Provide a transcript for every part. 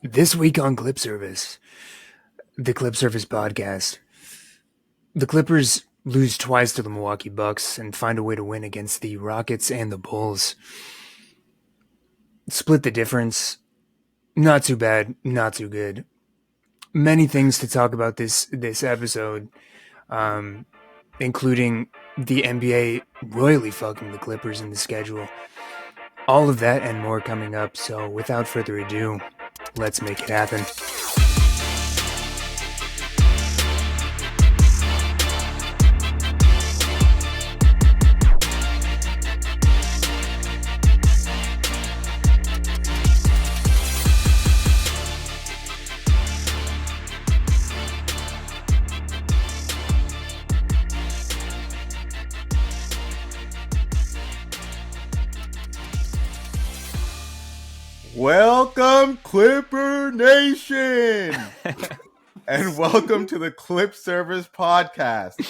This week on Clip Service, the Clip Service podcast, the Clippers lose twice to the Milwaukee Bucks and find a way to win against the Rockets and the Bulls. Split the difference. Not too bad, not too good. Many things to talk about this episode, including the NBA royally fucking the Clippers in the schedule. All of that and more coming up. So without further ado, let's make it happen. Welcome, Clipper Nation, and welcome to the Clip Service podcast.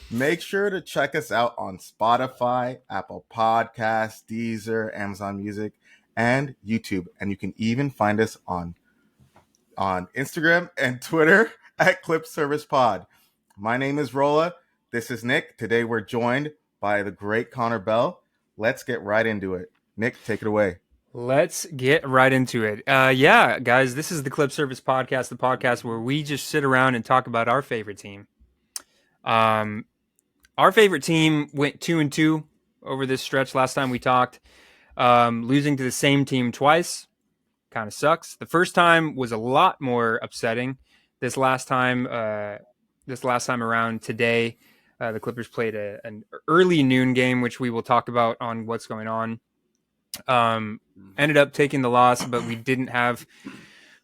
Make sure to check us out on Spotify, Apple Podcasts, Deezer, Amazon Music, and YouTube. And you can even find us on Instagram and Twitter at Clip Service Pod. My name is Rolla. This is Nick. Today we're joined by the great Connor Bell. Let's get right into it. Nick, take it away. Let's get right into it. Yeah, guys, this is the Clip Service podcast, the podcast where we just sit around and talk about our favorite team. Our favorite team went 2-2 over this stretch last time we talked, losing to the same team twice. Kind of sucks. The first time was a lot more upsetting. This last time around today, the Clippers played an early noon game, which we will talk about on what's going on. Ended up taking the loss, but we didn't have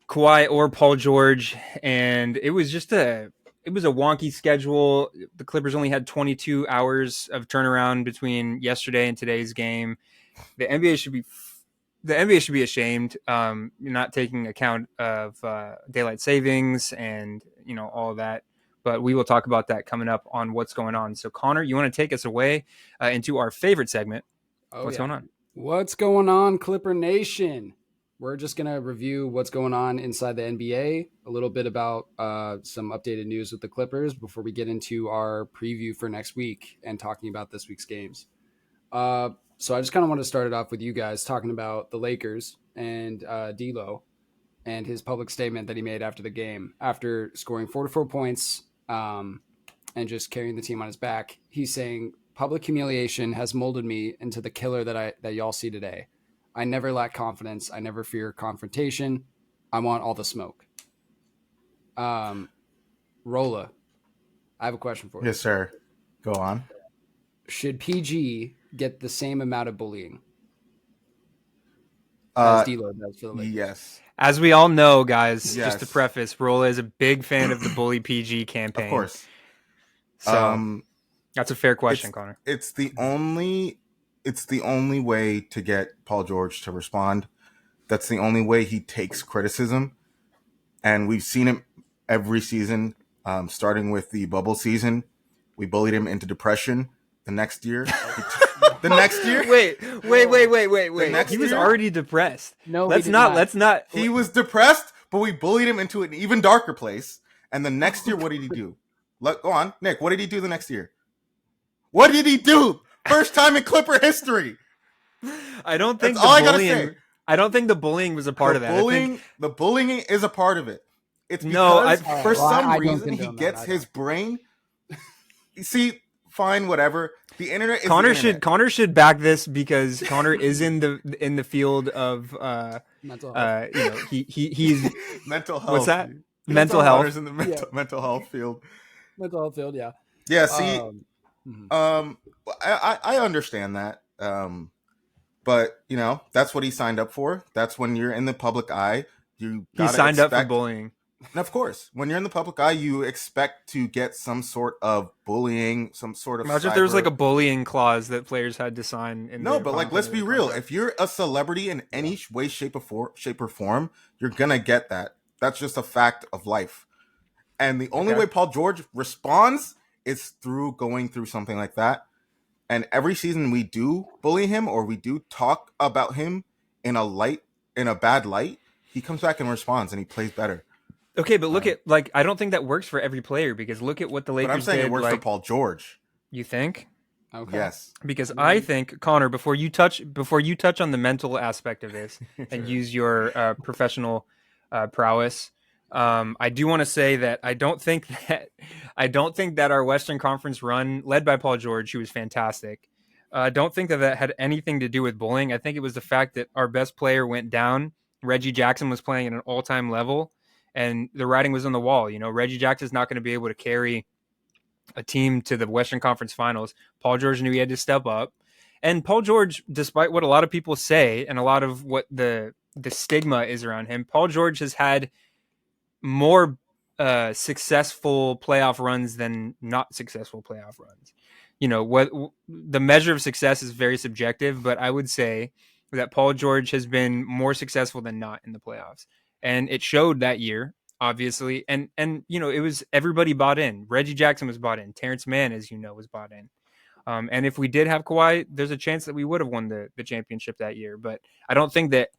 Kawhi or Paul George, and it was a wonky schedule. The Clippers only had 22 hours of turnaround between yesterday and today's game. The NBA should be ashamed, not taking account of daylight savings and all of that. But we will talk about that coming up on what's going on. So Connor, you want to take us away into our favorite segment? What's going on? What's going on, Clipper Nation? We're just going to review what's going on inside the NBA, a little bit about some updated news with the Clippers before we get into our preview for next week and talking about this week's games. So I just kind of want to start it off with you guys talking about the Lakers and D'Lo and his public statement that he made after the game. After scoring 44 points and just carrying the team on his back, he's saying, "Public humiliation has molded me into the killer that y'all see today. I never lack confidence. I never fear confrontation. I want all the smoke." Rolla, I have a question for you. Yes, sir. Go on. Should PG get the same amount of bullying as D'Lo does for the Lakers? Yes. As we all know, guys, just to preface, Rolla is a big fan of the Bully PG campaign. Of course. So, that's a fair question, Connor. It's the only way to get Paul George to respond. That's the only way he takes criticism. And we've seen him every season, starting with the bubble season. We bullied him into depression. The next year. Wait. He was already depressed. No, let's not. He was depressed, but we bullied him into an even darker place. And the next year, what did he do? Go on, Nick. What did he do the next year? What did he do? First time in Clipper history. I don't think That's all I gotta say. I don't think the bullying was a part of that. The bullying is a part of it. It's because for some reason he gets his brain. You see, fine, whatever. The internet is Connor should back this because Connor is in the field of mental health. He's mental health. What's that? Mental health. Is in the mental health field. Mental health field, yeah. Yeah. See. I understand that, but that's what he signed up for. That's when you're in the public eye. He signed up for bullying. And of course, when you're in the public eye, you expect to get some sort of bullying, some sort of. Imagine if there was like a bullying clause that players had to sign. Let's be real. If you're a celebrity in any way, shape, or form, you're gonna get that. That's just a fact of life. And the only way Paul George responds is through going through something like that. And every season we do bully him or we do talk about him in a bad light. he comes back and responds and he plays better. Okay, but look at like I don't think that works for every player because look at what the But I'm Lakers saying did. it works for Like, Paul George. you think? Okay. Yes. Because I think Connor, before you touch on the mental aspect of this and Sure. use your professional prowess, I do want to say that I don't think that our Western Conference run, led by Paul George, who was fantastic, I don't think that had anything to do with bullying. I think it was the fact that our best player went down. Reggie Jackson was playing at an all-time level, and the writing was on the wall. You know, Reggie Jackson's not going to be able to carry a team to the Western Conference Finals. Paul George knew he had to step up. And Paul George, despite what a lot of people say and a lot of what the stigma is around him, Paul George has had more successful playoff runs than not successful playoff runs. You know, what the measure of success is very subjective, but I would say that Paul George has been more successful than not in the playoffs. And it showed that year, obviously. And you know, it was everybody bought in. Reggie Jackson was bought in. Terrence Mann, as you know, was bought in. And if we did have Kawhi, there's a chance that we would have won the championship that year. But I don't think that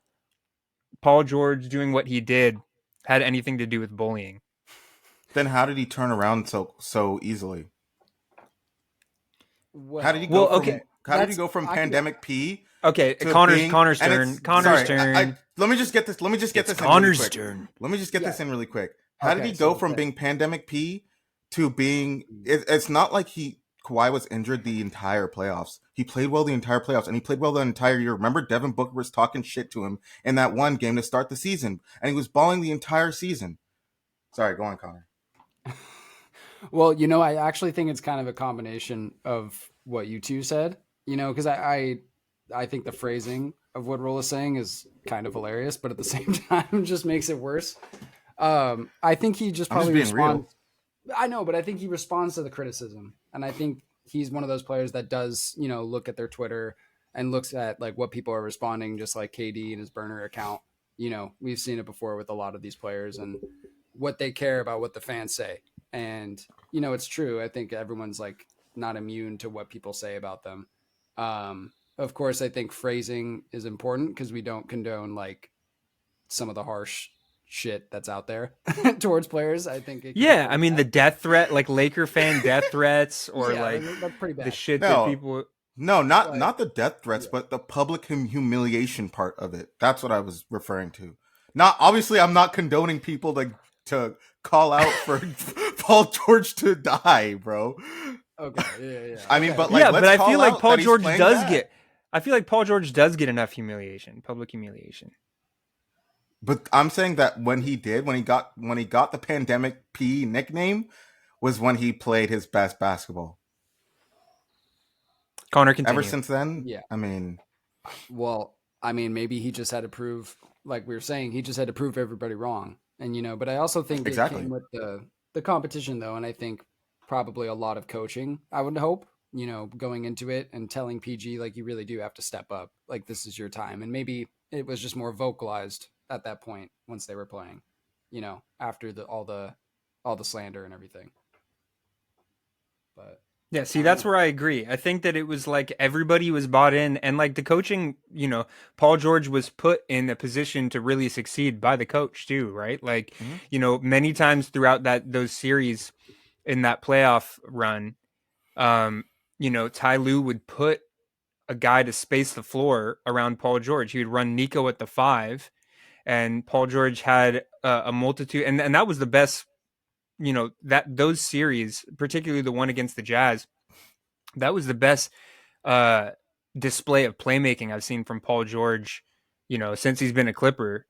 Paul George doing what he did had anything to do with bullying. Then how did he turn around so easily? Well, How did he go Well, from okay. pandemic P? Okay, to Connor's being- Connor's and turn. it's- Connor's sorry, turn. let me just get this. Let me just get It's this in really Connor's quick. turn. Let me just get this in really quick. How did Okay, he go so from that- being pandemic P to being? It's not like Kawhi was injured the entire playoffs. He played well the entire playoffs, and he played well the entire year. Remember, Devin Booker was talking shit to him in that one game to start the season, and he was balling the entire season. Sorry, go on, Connor. Well, you know, I actually think it's kind of a combination of what you two said, you know, because I think the phrasing of what Roll is saying is kind of hilarious, but at the same time just makes it worse. I think he just I'm just probably being real. I know, but I think he responds to the criticism. And I think he's one of those players that does, you know, look at their Twitter and looks at like what people are responding, just like KD and his burner account. You know, we've seen it before with a lot of these players and what they care about what the fans say. And, you know, it's true. I think everyone's like not immune to what people say about them. Of course, I think phrasing is important because we don't condone like some of the harsh shit that's out there towards players. I think it can Yeah, be I mean the death threat, like Laker fan death threats, or yeah, like that's pretty bad. the shit No. that people. No, not Like- not the death threats, but the public humiliation part of it. That's what I was referring to. Not obviously, I'm not condoning people to call out for Paul George to die, bro. Okay, yeah. I mean, Okay. but like, Yeah, let's but I call feel like out Paul that he's George playing does bad. get. I feel like Paul George does get enough humiliation, public humiliation. But I'm saying that when he got the pandemic P nickname, was when he played his best basketball. Connor, continue. Ever since then, Yeah. I mean, Well, I mean, maybe he just had to prove, like we were saying, he just had to prove everybody wrong. And, you know, but I also think Exactly. it came with the competition, though. And I think probably a lot of coaching, I would hope, you know, going into it and telling PG, like, you really do have to step up. Like, this is your time. And maybe it was just more vocalized at that point once they were playing, you know, after all the slander and everything. But Yeah, see, that's where I agree. I think that it was like everybody was bought in, and like the coaching, you know, Paul George was put in a position to really succeed by the coach too, right? Like, Mhm. you know, many times throughout those series in that playoff run, you know, Ty Lue would put a guy to space the floor around Paul George. He would run Nico at the 5, and Paul George had a multitude, and that was the best. You know, that those series, particularly the one against the Jazz, that was the best display of playmaking I've seen from Paul George, you know, since he's been a Clipper,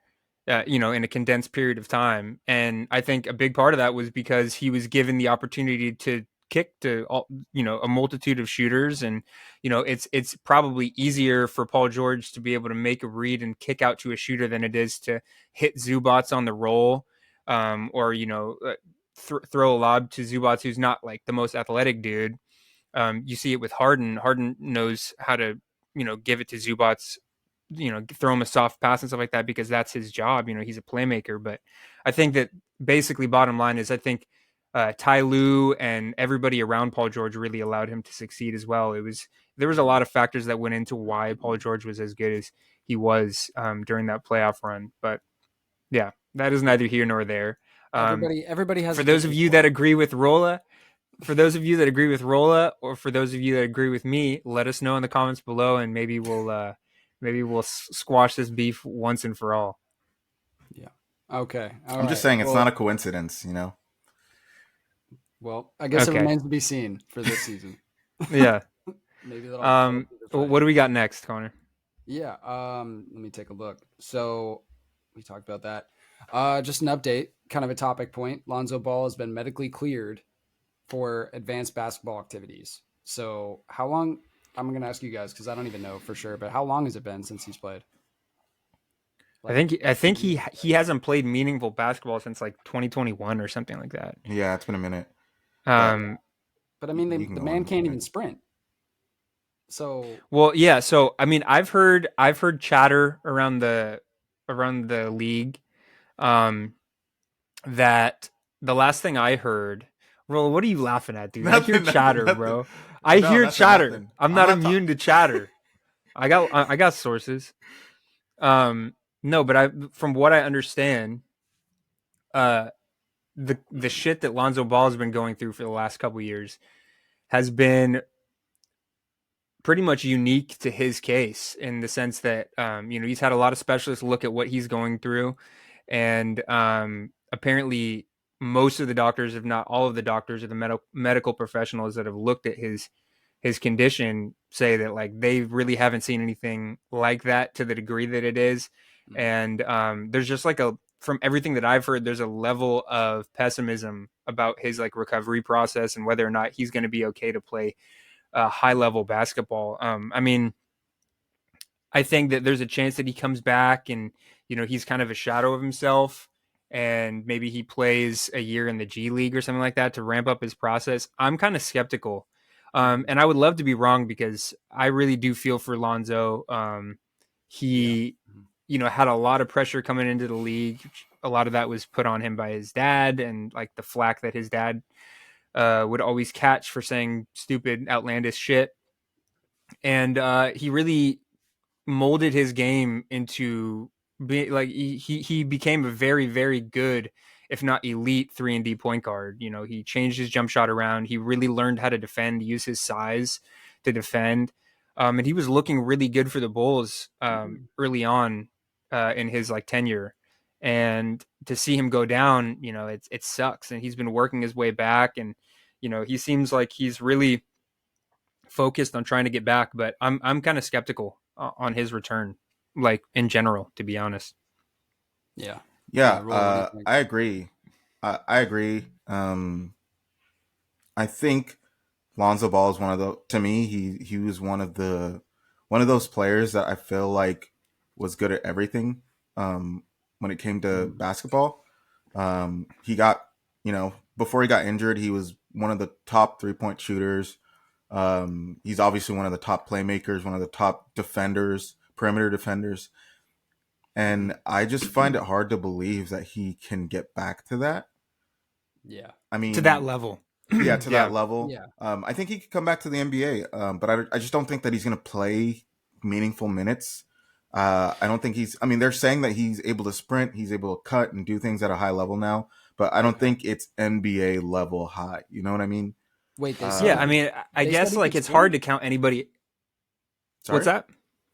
you know, in a condensed period of time. And I think a big part of that was because he was given the opportunity to kick to all, you know, a multitude of shooters. And, you know, it's probably easier for Paul George to be able to make a read and kick out to a shooter than it is to hit Zubats on the roll, or, you know, throw a lob to Zubats, who's not like the most athletic dude. You see it with Harden. Harden knows how to, you know, give it to Zubats, you know, throw him a soft pass and stuff like that because that's his job. You know, he's a playmaker. But I think that basically bottom line is I think Ty Lue and everybody around Paul George really allowed him to succeed as well. There was a lot of factors that went into why Paul George was as good as he was during that playoff run. But Yeah, that is neither here nor there. Everybody has For a those of different you point. that agree with Rolla, or for those of you that agree with me, let us know in the comments below, and maybe we'll squash this beef once and for all. Yeah. Okay. All I'm just right. saying it's not Well, a coincidence, you know. I guess it Okay. remains to be seen for this season. Yeah. Maybe that'll be the fight. What do we got next, Connor? Yeah. Let me take a look. So we talked about that. Just an update, kind of a topic point. Lonzo Ball has been medically cleared for advanced basketball activities. So how long? I'm going to ask you guys because I don't even know for sure. But how long has it been since he's played? I Like think I think 2 years? he hasn't played meaningful basketball since like 2021 or something like that. Yeah, it's been a minute, but Um, But I mean, you can the go man on. can't even sprint. So well, yeah. So I mean, I've heard chatter around the league, um, that the last thing I heard. Roll, what are you laughing at, dude? I hear Nothing, nothing, chatter, nothing. bro. I No, hear nothing, chatter. nothing. I'm I'm not not talking. immune to chatter. I got sources. Um, no, but I from what I understand, uh, the shit that Lonzo Ball has been going through for the last couple years has been pretty much unique to his case in the sense that he's had a lot of specialists look at what he's going through, and apparently most of the doctors, if not all of the doctors, or the medical professionals that have looked at his condition say that like they really haven't seen anything like that to the degree that it is, and there's just like a from everything that I've heard, there's a level of pessimism about his like recovery process and whether or not he's going to be okay to play high level basketball. I mean, I think that there's a chance that he comes back and he's kind of a shadow of himself, and maybe he plays a year in the G League or something like that to ramp up his process. I'm kind of skeptical, and I would love to be wrong because I really do feel for Lonzo. yeah. He had a lot of pressure coming into the league. A lot of that was put on him by his dad, and like the flack that his dad would always catch for saying stupid, outlandish shit. And he really molded his game into like he became a very, very good, if not elite, 3-and-D point guard. He changed his jump shot around. He really learned how to defend, use his size to defend, and he was looking really good for the Bulls early on in his like tenure. And to see him go down, it sucks. And he's been working his way back, and he seems like he's really focused on trying to get back, but I'm kind of skeptical on his return, like in general, to be honest. Yeah. Yeah, Roller, what do you think? I agree. I agree. I think Lonzo Ball is one of the. To me, he was one of those players that I feel like was good at everything. When it came to basketball, he got before he got injured, he was one of the top 3-point shooters. He's obviously one of the top playmakers, one of the top defenders, perimeter defenders. And I just find it hard to believe that he can get back to that. Yeah. I To that mean, level. yeah, to Yeah. that level. Yeah. I think he could come back to the NBA, but I just don't think that he's going to play meaningful minutes. I don't think he's. I mean, they're saying that he's able to sprint, he's able to cut and do things at a high level now, but I don't Okay. think it's NBA level high. You know what I mean? Wait, they Yeah, said I Um, mean, I they said guess he like could it's hard sprint. to count anybody. What's sorry. that?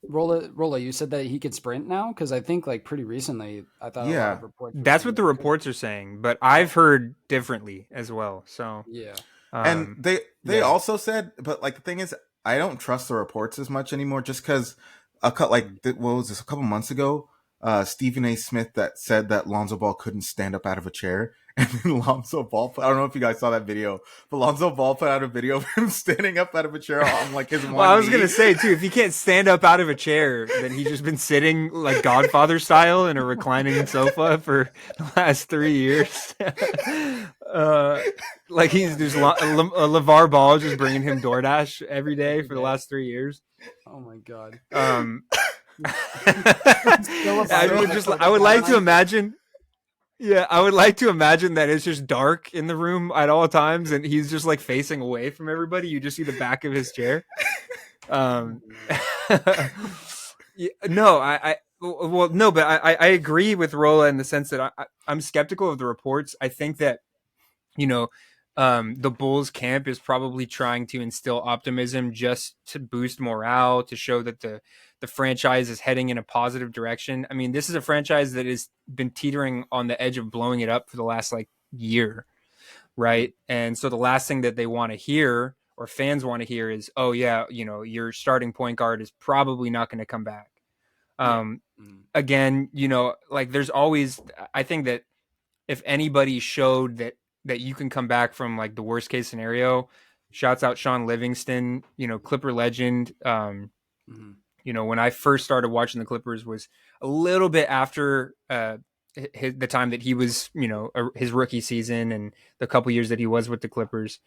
Rolla, you said that he could sprint now because I think like pretty recently, I thought a lot Yeah, of reports were That's saying what that the he could. reports are saying, but I've heard differently as well. So, Yeah. and um, they yeah, also said, but like the thing is, I don't trust the reports as much anymore, just because what was this, a couple months ago? Stephen A. Smith that said that Lonzo Ball couldn't stand up out of a chair, and then Lonzo Ball. I don't know if you guys saw that video, but Lonzo Ball put out a video of him standing up out of a chair on like his well, I one was gonna knee. say too, if he can't stand up out of a chair, then he's just been sitting like Godfather style in a reclining sofa for the last 3 years. uh, like he's just LeVar Ball just bringing him DoorDash every day Every for the day. last 3 years. Oh my god. Um, Philip I Ivan, would like, just, with I a would like to dynamite. imagine. Yeah, I would like to imagine that it's just dark in the room at all times, and he's just like facing away from everybody. You just see the back of his chair. Oh, Um, man. yeah, no, Well, no, but I agree with Rolla in the sense that I'm skeptical of the reports. I think that, you know, the Bulls camp is probably trying to instill optimism just to boost morale, to show that the franchise is heading in a positive direction. I mean, this is a franchise that has been teetering on the edge of blowing it up for the last like year, right? And so the last thing that they want to hear or fans want to hear is, oh yeah, your starting point guard is probably not going to come back. Yeah. Um, Again, like there's always, I think that if anybody showed that you can come back from like the worst case scenario, shouts out Sean Livingston, Clipper legend. Mm-hmm. When I first started watching the Clippers was a little bit after the time that he was, his rookie season and the couple years that he was with the Clippers,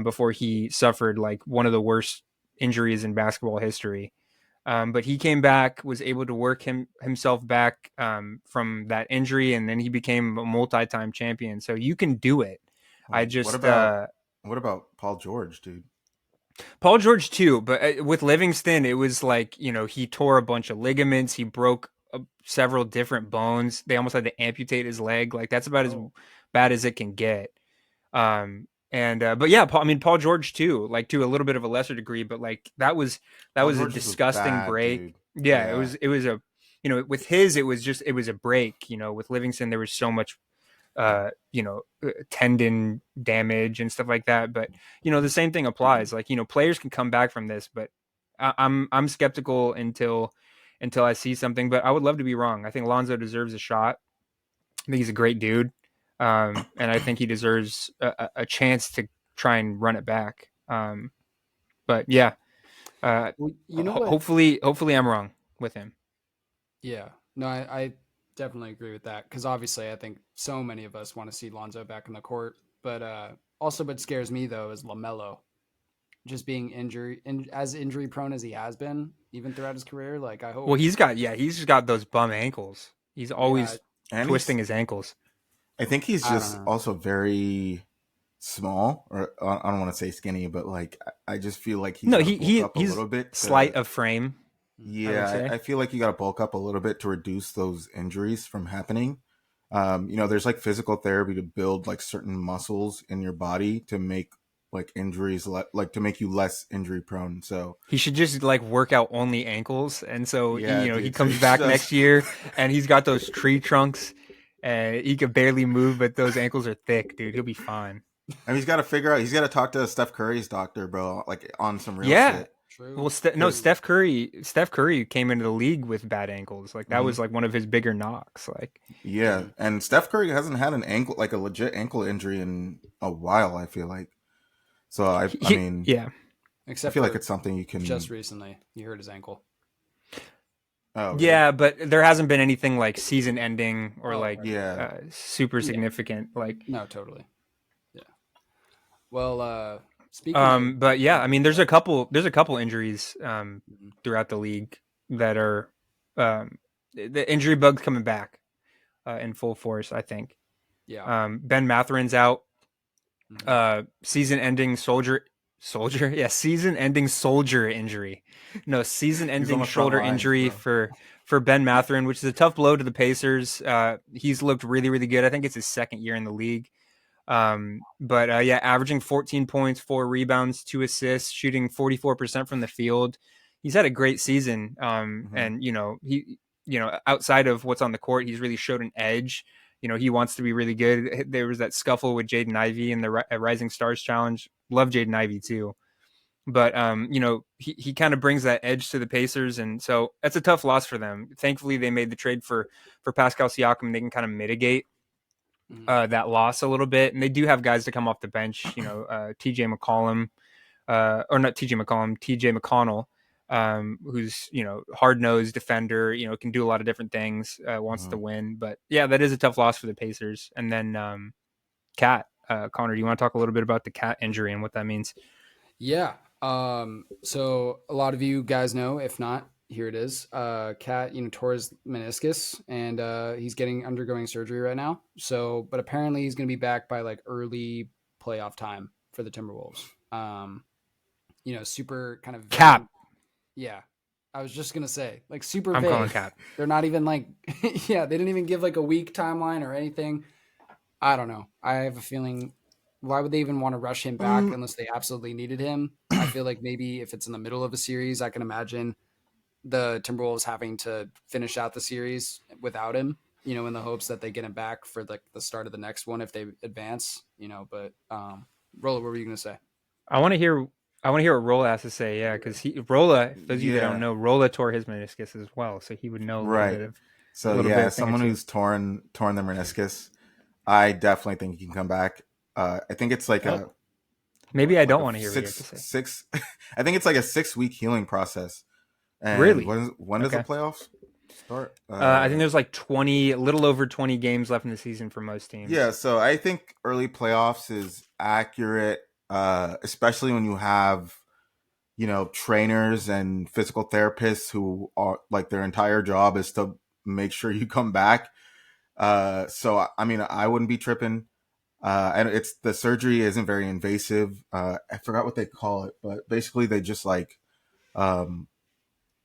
before he suffered like one of the worst injuries in basketball history. But he came back, was able to work himself back from that injury, and then he became a multi-time champion. So you can do it. I What just about Paul George, dude? Paul George too, but with Livingston, it was like he tore a bunch of ligaments, he broke several different bones. They almost had to amputate his leg. Like that's about as bad as it can get. But yeah, Paul George too, like to a little bit of a lesser degree, but like that Paul was a George was disgusting bad, break. dude. Yeah, Yeah. it was a, with his, it was a break. With Livingston, there was so much, tendon damage and stuff like that. But the same thing applies. Like players can come back from this, but I'm skeptical until I see something. But I would love to be wrong. I think Lonzo deserves a shot. I think he's a great dude, and I think he deserves a chance to try and run it back. But yeah, Well, you know what? hopefully I'm wrong with him. Yeah. No, I definitely agree with that because obviously I think so many of us want to see Lonzo back in the court. But also, what scares me though is LaMelo just being as injury prone as he has been, even throughout his career. Like I Well, hope, he's just got those bum ankles. He's yeah, always And twisting his ankles. I think he's I don't just know. also very small, or I don't want to say skinny, but like I just feel like he's No, got to bulk up a he's little bit slight to. of frame, I would Yeah, say. I feel like you got to bulk up a little bit to reduce those injuries from happening. There's like physical therapy to build like certain muscles in your body to make like injuries like to make you less injury prone. So He should just like work out only ankles, and so yeah, he dude. So comes he back just next year, and he's got those tree trunks, and he can barely move, but those ankles are thick, dude. He'll be fine. I mean, he's got to figure out. He's got to talk to Steph Curry's doctor, bro, like on some real Yeah. shit. True. Well, no, Because Steph Curry came into the league with bad ankles. Like that mm-hmm. was like one of his bigger knocks. Like, Yeah, and Steph Curry hasn't had an ankle like a legit ankle injury in a while. I feel like so. I mean, yeah. I Except feel like for it's something you just can. recently, he hurt his ankle. Oh, really? Yeah, but there hasn't been anything like season ending or Oh, like right. Yeah. super Yeah. significant. Like, No, totally. Yeah. Well, speaking of, but yeah, I mean, go ahead. there's a couple injuries Mhm. throughout the league that are the injury bug's coming back in full force. I think Yeah. Ben Matherin's out. Mhm. Season-ending yeah, season-ending soldier injury. No, He's on season-ending the front shoulder lines, injury bro. for Ben Matherin, which is a tough blow to the Pacers. He's looked really, really good. I think it's his second year in the league. But yeah, averaging 14 points, 4 rebounds, 2 assists, shooting 44% from the field. He's had a great season. Mm-hmm. And outside of what's on the court, he's really showed an edge. He wants to be really good. There was that scuffle with Jaden Ivey in the Rising Stars Challenge. Love Jaden Ivey too. But he kind of brings that edge to the Pacers, and so that's a tough loss for them. Thankfully, they made the trade for Pascal Siakam. They can kind of mitigate Mhm. that loss a little bit, and they do have guys to come off the bench. T.J. McCollum, or not T.J. McCollum, T.J. McConnell, who's hard nosed defender. Can do a lot of different things. Wants Mm-hmm. to win, but yeah, that is a tough loss for the Pacers. And then Cat, Connor, do you want to talk a little bit about the Cat injury and what that means? Yeah. So a lot of you guys know, if not, here it is. Cat, tore his meniscus and he's undergoing surgery right now. So, but apparently he's going to be back by like early playoff time for the Timberwolves. Super kind of Cap. yeah. I was just gonna say, like, super I'm calling vague. cap. They're not even like, yeah, they didn't even give like a week timeline or anything. I don't know. I have a feeling. Why would they even want to rush him back Um, unless they absolutely needed him? I feel like maybe if it's in the middle of a series, I can imagine the Timberwolves having to finish out the series without him. In the hopes that they get him back for the start of the next one if they advance. But Rolla, what were you gonna say? I want to hear. I want to hear what Rolla has to say. Yeah, because Rolla. Those of you that don't yeah, know, Rolla tore his meniscus as well, so he would know right. a So little bit yeah, of thing or someone two. who's torn their meniscus, I definitely think he can come back. I think it's like Oh, a maybe I like don't a want to hear what you have to say. six. I think it's like a 6 week healing process. And Really? when does the Okay. playoffs start? I think there's like 20, a little over 20 games left in the season for most Yeah, teams. so I think early playoffs is accurate, especially when you have trainers and physical therapists who are like their entire job is to make sure you come back. So I mean, I wouldn't be tripping. And it's the surgery isn't very invasive. I forgot what they call it, but basically um,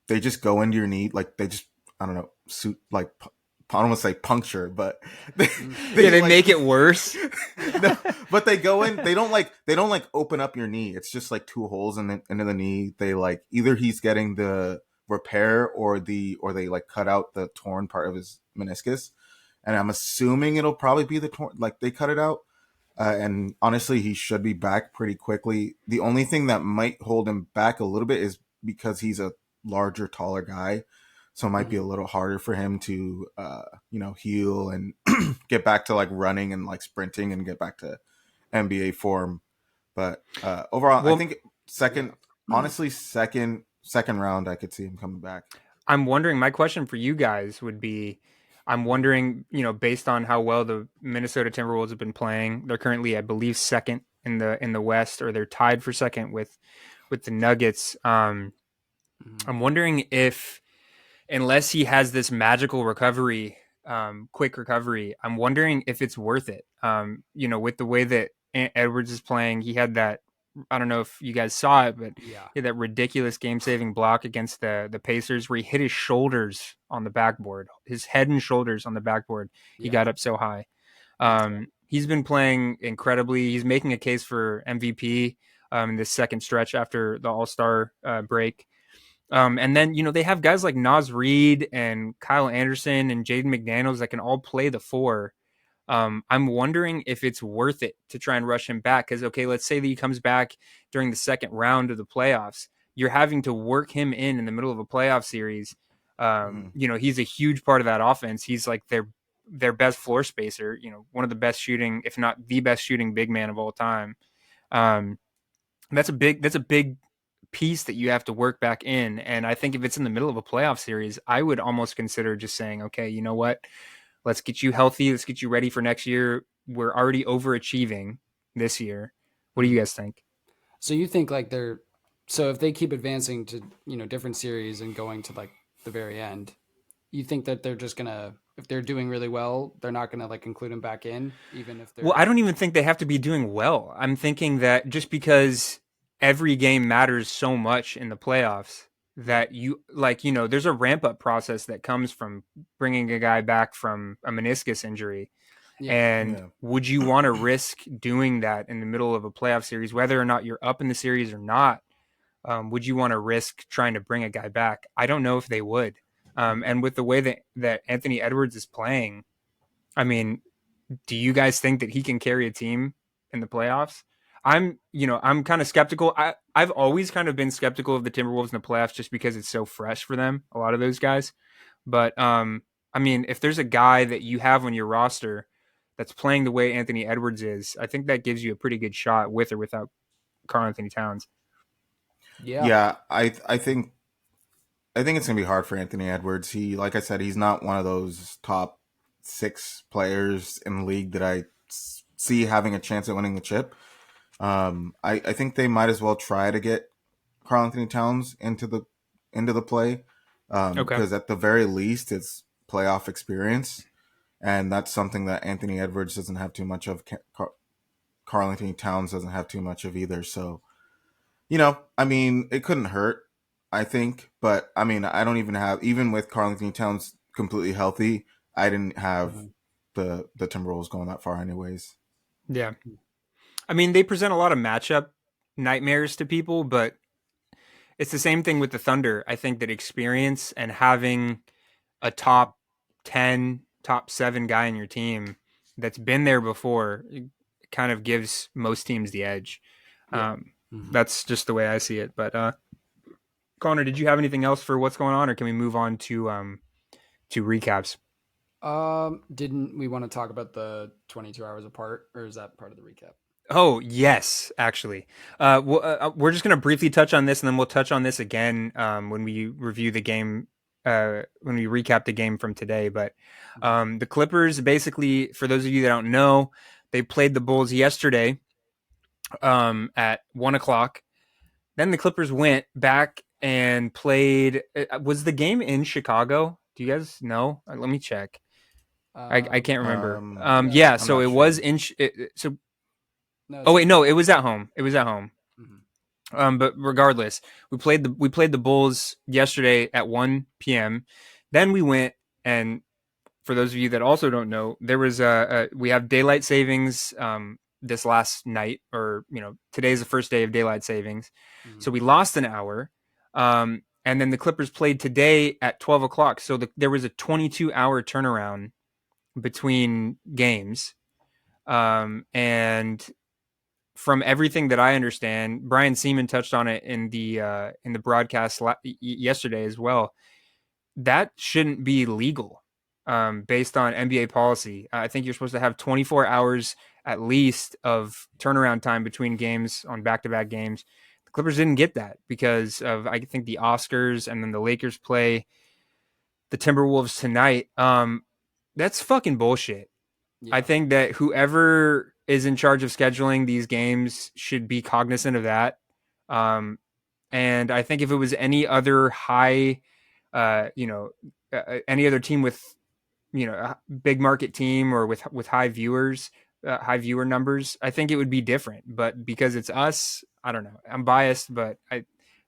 they just go into your knee, like they just I don't know, suit like I don't want to say puncture, but they, Mm. Yeah, they they like make it worse. no, but they go in. They don't like open up your knee. It's just like two holes into the knee. They like either he's getting the repair or they like cut out the torn part of his meniscus, and I'm assuming it'll probably be the torn. Like they cut it out, and honestly, he should be back pretty quickly. The only thing that might hold him back a little bit is because he's a larger, taller guy, so it might be Mhm. a little harder for him to, heal and get back to like running and like sprinting and get back to NBA form. But overall, I Well, think Yeah. second round, I could see him coming back. I'm wondering, my question for you guys would be, I'm wondering, based on how well the Minnesota Timberwolves have been playing, they're currently, I believe, second in the West, or they're tied for second with the Nuggets. Mhm. I'm wondering if, unless he has this magical recovery, quick recovery, I'm wondering if it's worth it. With the way that Edwards is playing, he had that. I don't know if you guys saw it, but Yeah. he had that ridiculous game-saving block against the Pacers, where he hit his shoulders on the backboard, his head and shoulders on the backboard. He Yeah. got up so high. That's bad. He's been playing incredibly. He's making a case for MVP in this second stretch after the All Star break. And then, they have guys like Naz Reid and Kyle Anderson and Jaden McDaniels that can all play the four. I'm wondering if it's worth it to try and rush him back. Because, okay, let's say that he comes back during the second round of the playoffs. You're having to work him in the middle of a playoff series. Mm-hmm. He's a huge part of that offense. He's like their best floor spacer, one of the best shooting, if not the best shooting big man of all time. Um, that's a big piece that you have to work back in. And I think if it's in the middle of a playoff series, I would almost consider just saying, okay, you know what? Let's get you healthy. Let's get you ready for next year. We're already overachieving this year. What do you Mhm. guys think? So you think like so if they keep advancing to different series and going to like the very end, you think that they're just gonna, if they're doing really well, they're not gonna like include them back in, even if Well, they're I don't even think they have to be doing well. I'm thinking that just because every game matters so much in the playoffs, yeah, that there's a ramp up process that comes from bringing a guy back from a meniscus injury. yeah, And Yeah. would you want to risk doing that in the middle of a playoff series, whether or not you're up in the series or not? Would you want to risk trying to bring a guy back? I don't know if they would. And with the way that Anthony Edwards is playing, I mean, do you guys think that he can carry a team in the playoffs? I'm kind of skeptical. I've always kind of been skeptical of the Timberwolves in the playoffs just because it's so fresh for them, a lot of those guys. But I mean, if there's a guy that you have on your roster that's playing the way Anthony Edwards is, I think that gives you a pretty good shot with or without Karl Anthony Towns. yeah, Yeah, I think it's gonna be hard for Anthony Edwards. He, like I said, he's not one of those top six players in the league that see having a chance at winning the chip. I think they might as well try to get Karl Anthony Towns into the play, Okay. because at the very least it's playoff experience, and that's something that Anthony Edwards doesn't have too much of. Karl Anthony Towns doesn't have too much of either. So I mean, it couldn't hurt. I think. But I mean, I don't even have, even with Karl Anthony Towns completely healthy, I didn't have Mhm. the Timberwolves going that far, anyways. Yeah. I mean, they present a lot of matchup nightmares to people, but it's the same thing with the Thunder. I think that experience and having a top 10, top 7 guy in your team that's been there before kind of gives most teams the edge. Yeah. Um, Mhm. that's just the way I see it. But Connor, did you have anything else for what's going on, or can we move on to recaps? Didn't we want to talk about the 22 hours apart, or is that part of the recap? Oh yes, actually, we're just gonna briefly touch on this, and then we'll touch on this again when we review the game, when we recap the game from today. But Mhm. the Clippers, basically, for those of you that don't know, they played the Bulls yesterday at 1 o'clock. Then the Clippers went back and played. Was the game in Chicago? Do you guys know? Let me check. I can't remember. Yeah, Yeah, I'm so not it was sure. in. So no, oh it's in wait, no, it Chicago. was at home. It was at home. Mhm. But regardless, we played the Bulls yesterday at 1 p.m. Then we went, and for those of you that also don't know, there was we have daylight savings this last night, or today's the first day of daylight savings, so Mhm. we lost an hour. And then the Clippers played today at 12 o'clock, so there was a 22-hour turnaround between games. And from everything that I understand, Brian Seaman touched on it in the broadcast yesterday as well. That shouldn't be legal, based on NBA policy. I think you're supposed to have 24 hours at least of turnaround time between games on back-to-back games. The Clippers didn't get that because of, I think, the Oscars, and then the Lakers play the Timberwolves tonight. That's fucking bullshit. I Yeah. think that whoever is in charge of scheduling these games should be cognizant of that. Um, and I think if it was any other high, uh, you know, any other team with, a big market team, or with high viewer numbers, I think it would be different. But because it's us, I don't know. I'm biased, but I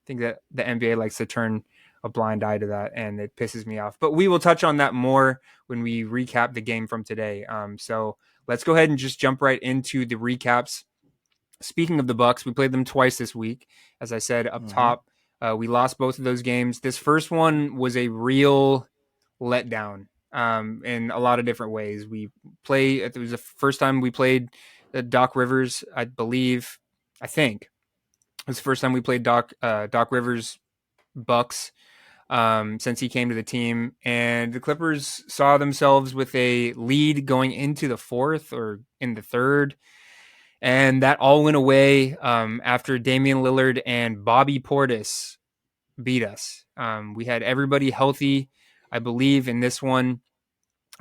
think that the NBA likes to turn a blind eye to that, and it pisses me off. But we will touch on that more when we recap the game from today. So let's go ahead and just jump right into the recaps. Speaking of the Bucks, we played them twice this week. As I said up Mm-hmm. top, we lost both of those games. This first one was a real letdown, in a lot of different ways. It was the first time we played Doc Rivers, I believe. I think it was the first time we played Doc Rivers Bucks, since he came to the team. And the Clippers saw themselves with a lead going into the fourth, or in the third, and that all went away after Damian Lillard and Bobby Portis beat us. We had everybody healthy, I believe, in this one,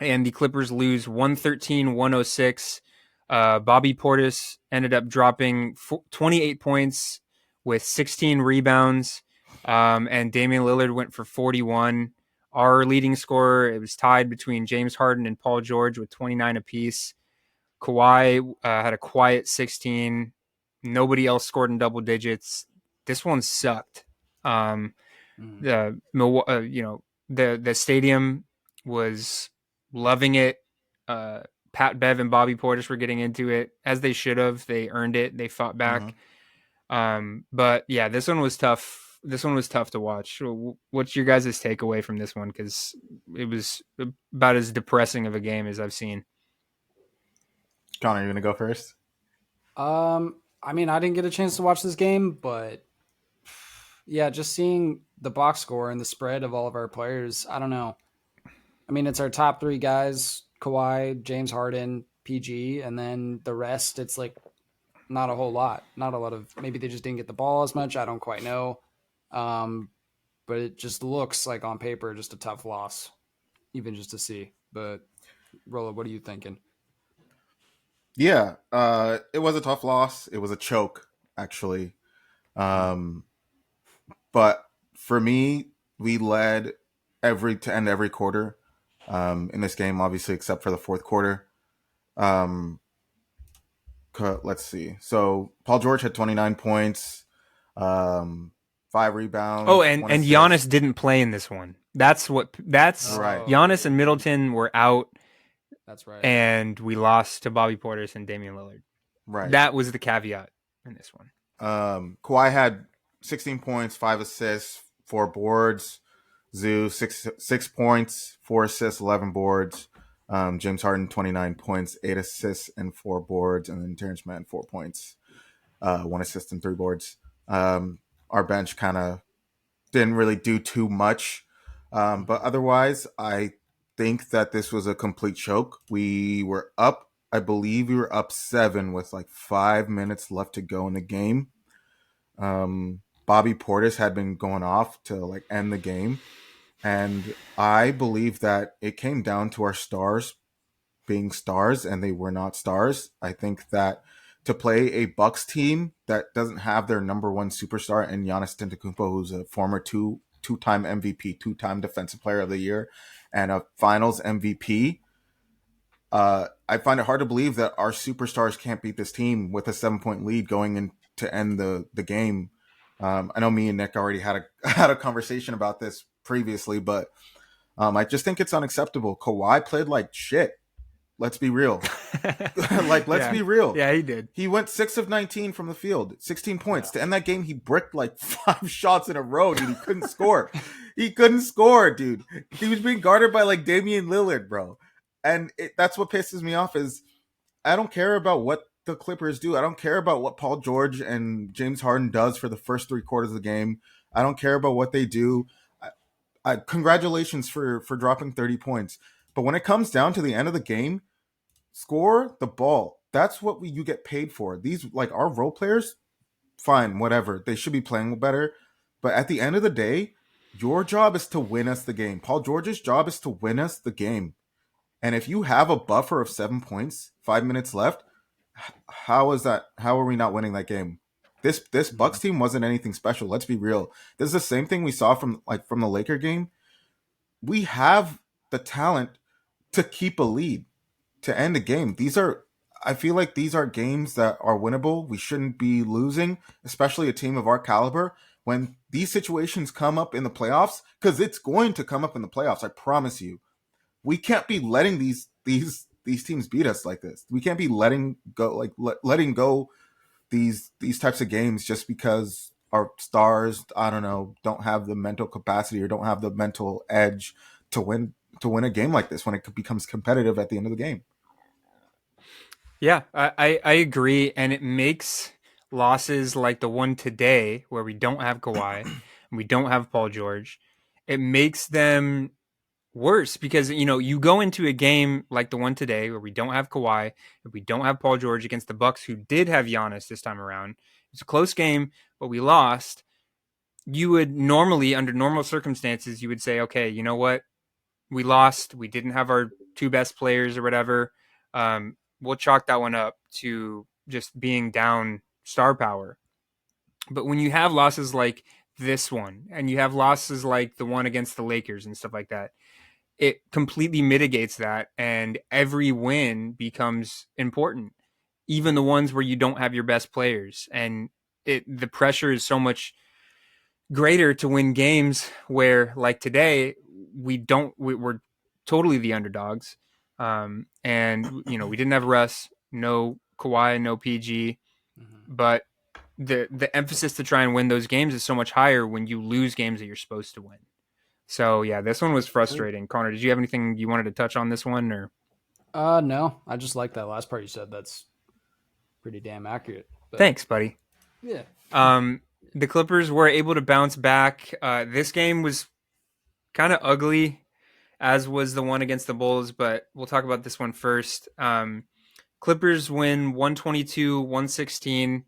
and the Clippers lose 113-106. Bobby Portis ended up dropping 28 points with 16 rebounds, and Damian Lillard went for 41. Our leading scorer, it was tied between James Harden and Paul George with 29 apiece. Kawhi had a quiet 16. Nobody else scored in double digits. This one sucked. Um, Mhm. the the stadium was loving it. Pat Bev and Bobby Portis were getting into it, as they should have. They earned it. They fought Mm-hmm. back. But yeah, this one was tough. This one was tough to watch. What's your guys' takeaway from this one? Because it was about as depressing of a game as I've seen. Connor, you gonna go first? I mean, I didn't get a chance to watch this game, but yeah, just seeing the box score and the spread of all of our players, I don't know. I mean, it's our top three guys: Kawhi, James Harden, PG, and then the rest. It's like not a whole lot. Not a lot of. Maybe they just didn't get the ball as much. I don't quite know. Um, but it just looks like on paper just a tough loss, even just to see. But Rolla, what are you thinking? Yeah, it was a tough loss. It was a choke, actually. Hmm. Um, but for me, we led every to end every quarter in this game, obviously, except for the fourth quarter. Um, let's see. So Paul George had 29 points. Um, 5 Oh, rebounds, and 1 and assist. Giannis didn't play in this one. That's Right. Giannis and Middleton were out, That's right. and we lost to Bobby Portis and Damian Lillard. Right. That was the caveat in this one. Kawhi had 16 points, 5 assists, 4 boards. Zoo 6 points, 4 assists, 11 boards. James Harden 29 points, 8 assists and 4 boards, and then Terrence Mann 4 points, 1 assist and 3 boards. Our bench kind of didn't really do too much, but otherwise, I think that this was a complete choke. We were up, I believe we were up 7 with like 5 minutes left to go in the game. Bobby Portis had been going off to like end the game. And I believe that it came down to our stars being stars, and they were not stars. I think that to play a Bucks team that doesn't have their number one superstar in Giannis Antetokounmpo, who's a former two-time MVP, two-time Defensive Player of the Year, and a Finals MVP, I find it hard to believe that our superstars can't beat this team with a 7-point lead going in to end the game. I know me and Nick already had a conversation about this previously, but I just think it's unacceptable. Kawhi played like shit. Let's be real. Let's be real. Yeah, he did. He went 6 of 19 from the field, 16 points. To end that game, he bricked like 5 shots in a row, dude. He couldn't score. He couldn't score, dude. He was being guarded by like Damian Lillard, bro. And that's what pisses me off is I don't care about what the Clippers do. I don't care about what Paul George and James Harden does for the first 3 quarters of the game. I don't care about what they do. Congratulations for dropping 30 points. But when it comes down to the end of the game, score the ball. That's what you get paid for. These, like, our role players, fine, whatever. They should be playing better. But at the end of the day, your job is to win us the game. Paul George's job is to win us the game. And if you have a buffer of 7 points, 5 minutes left, how is that? How are we not winning that game? This Bucks team wasn't anything special. Let's be real. This is the same thing we saw from the Laker game. We have the talent to keep a lead, to end a game. I feel like these are games that are winnable. We shouldn't be losing, especially a team of our caliber. When these situations come up in the playoffs, because it's going to come up in the playoffs, I promise you. We can't be letting these teams beat us like this. We can't be letting go these types of games just because our stars, I don't know, don't have the mental capacity or don't have the mental edge to win a game like this when it becomes competitive at the end of the game. Yeah, I agree, and it makes losses like the one today where we don't have Kawhi and we don't have Paul George, it makes them worse because you go into a game like the one today where we don't have Kawhi, if we don't have Paul George against the Bucks who did have Giannis this time around. It's a close game, but we lost. You would normally, under normal circumstances, you would say, okay, you know what? We lost. We didn't have our 2 best players or whatever. We'll chalk that one up to just being down star power. But when you have losses like this one, and you have losses like the one against the Lakers and stuff like that, it completely mitigates that, and every win becomes important, even the ones where you don't have your best players. And the pressure is so much greater to win games where, like today, we're totally the underdogs. And we didn't have Russ, no Kawhi, no PG, but the emphasis to try and win those games is so much higher when you lose games that you're supposed to win. So yeah, this one was frustrating. Connor, did you have anything you wanted to touch on this one, or? No, I just like that last part you said. That's pretty damn accurate. But... Thanks, buddy. Yeah. The Clippers were able to bounce back. This game was kind of ugly, as was the one against the Bulls, but we'll talk about this one first. Clippers win 122-116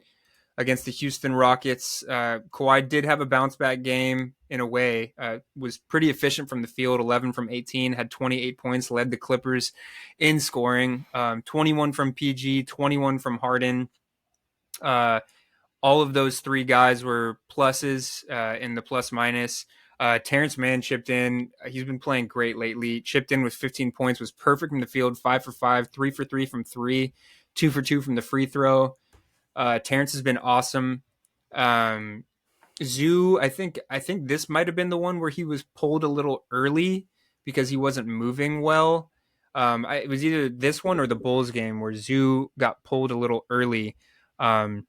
against the Houston Rockets. Kawhi did have a bounce back game in a way, was pretty efficient from the field, 11 from 18, had 28 points, led the Clippers in scoring, 21 from PG, 21 from Harden. All of those 3 guys were pluses in the plus minus. Terrence Mann chipped in. He's been playing great lately. Chipped in with 15 points, was perfect from the field, 5 for 5, 3 for 3 from 3, 2 for 2 from the free throw. Terrence has been awesome. Zoo, I think this might have been the one where he was pulled a little early because he wasn't moving well. It was either this one or the Bulls game where Zoo got pulled a little early, um,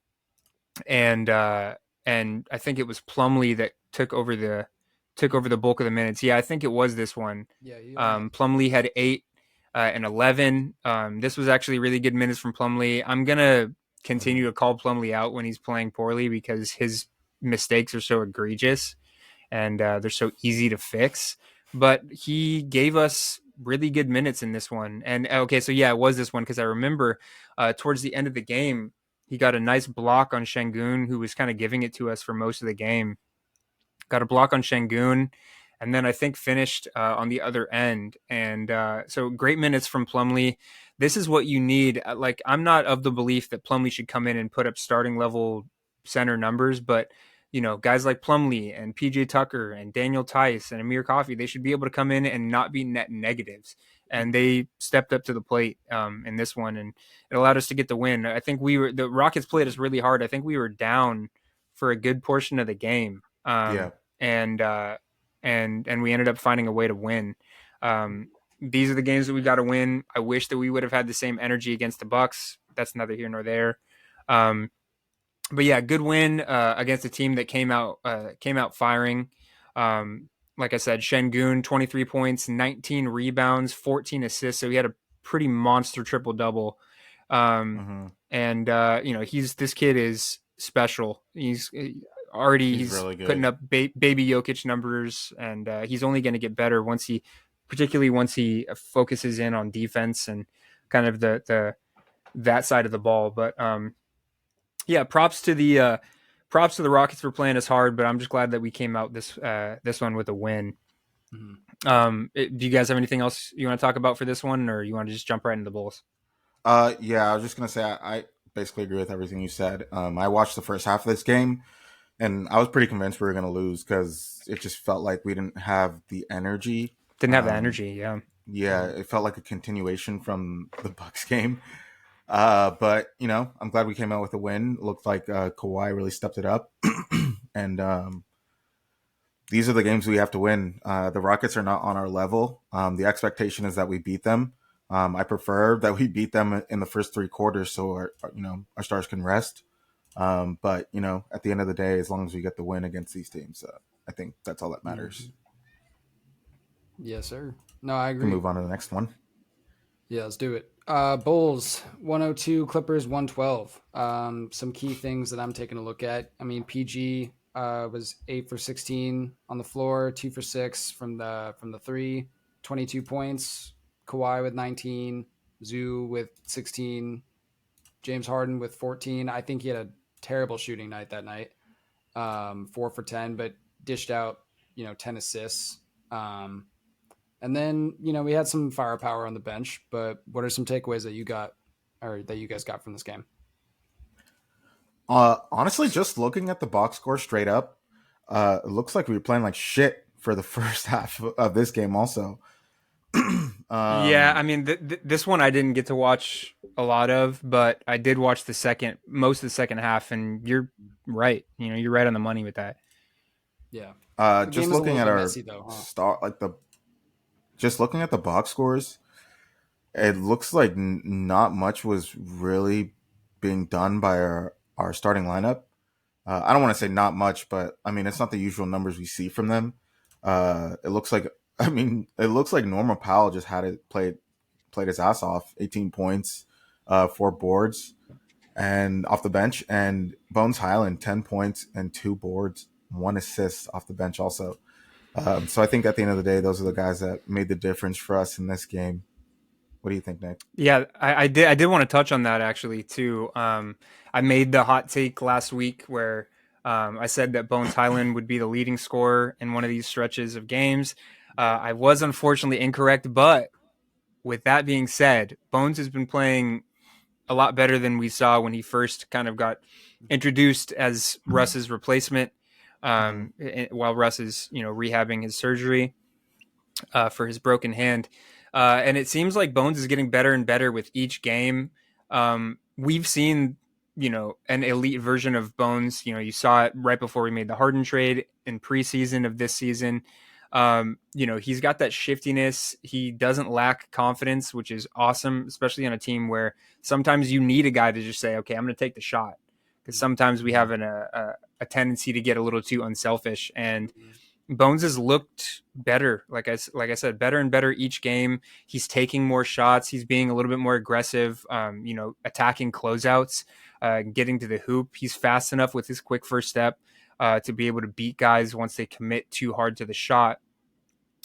and uh, and I think it was Plumlee that took over the bulk of the minutes. Yeah, I think it was this one. Yeah, he only had Plumlee had 8 and 11. This was actually really good minutes from Plumlee. I'm gonna continue to call Plumlee out when he's playing poorly because his mistakes are so egregious and they're so easy to fix. But he gave us really good minutes in this one. And okay, so yeah, it was this one because I remember towards the end of the game, he got a nice block on Şengün, who was kind of giving it to us for most of the game. Got a block on Şengün, and then I think finished on the other end. And so great minutes from Plumlee. This is what you need. Like, I'm not of the belief that Plumlee should come in and put up starting level center numbers, but guys like Plumlee and PJ Tucker and Daniel Tice and Amir Coffey, they should be able to come in and not be net negatives. And they stepped up to the plate in this one, and it allowed us to get the win. I think the Rockets played us really hard. I think we were down for a good portion of the game. Yeah. And we ended up finding a way to win. These are the games that we got to win. I wish that we would have had the same energy against the Bucks. That's neither here nor there. But yeah, good win against a team that came out firing. Like I said, Şengün, 23 points, 19 rebounds, 14 assists. So he had a pretty monster triple double. Mm-hmm. And this kid is special. He's Really good. putting up baby Jokic numbers, and he's only going to get better particularly once he focuses in on defense and kind of that side of the ball. But yeah, props to the Rockets for playing us hard, but I'm just glad that we came out this one with a win. Do you guys have anything else you want to talk about for this one, or you want to just jump right into the Bulls? Yeah, I was just gonna say I basically agree with everything you said. I watched the first half of this game, and I was pretty convinced we were gonna lose because it just felt like we didn't have the energy. Didn't have the energy, yeah. Yeah, it felt like a continuation from the Bucks game. But I'm glad we came out with a win. It looked like Kawhi really stepped it up, and these are the games we have to win. The Rockets are not on our level. The expectation is that we beat them. I prefer that we beat them in the first 3 quarters so our stars can rest. But at the end of the day, as long as we get the win against these teams, I think that's all that matters. Yes, sir. No, I agree. We can move on to the next one. Yeah, let's do it. Bulls 102, Clippers 112. Some key things that I'm taking a look at. I mean, PG was 8 for 16 on the floor, 2 for 6 from the 3, 22 points. Kawhi with 19, Zoo with 16, James Harden with 14. I think he had a terrible shooting night that night. 4 for 10, but dished out 10 assists. And then, we had some firepower on the bench, but what are some takeaways that you got or that you guys got from this game? Honestly, just looking at the box score straight up, it looks like we were playing like shit for the first half of this game also. Yeah, I mean, this one I didn't get to watch a lot of, but I did watch most of the second half, and you're right. You're right on the money with that. Yeah. Just looking at our messy, though, huh? Just looking at the box scores, it looks like not much was really being done by our starting lineup. I don't want to say not much, but I mean, it's not the usual numbers we see from them. It looks like Norman Powell just had it played his ass off, 18 points, 4 boards, and off the bench, and Bones Highland 10 points and 2 boards, 1 assist off the bench also. So I think at the end of the day, those are the guys that made the difference for us in this game. What do you think, Nick? Yeah, I did want to touch on that actually too. I made the hot take last week where I said that Bones Highland would be the leading scorer in one of these stretches of games. I was unfortunately incorrect, but with that being said, Bones has been playing a lot better than we saw when he first kind of got introduced as Russ's replacement. While Russ is, rehabbing his surgery for his broken hand. And it seems like Bones is getting better and better with each game. We've seen an elite version of Bones. You saw it right before we made the Harden trade in preseason of this season. He's got that shiftiness. He doesn't lack confidence, which is awesome, especially on a team where sometimes you need a guy to just say, okay, I'm going to take the shot. Because sometimes we have a tendency to get a little too unselfish, and Bones has looked better. Like I said, better and better each game. He's taking more shots. He's being a little bit more aggressive. Attacking closeouts, getting to the hoop. He's fast enough with his quick first step to be able to beat guys once they commit too hard to the shot.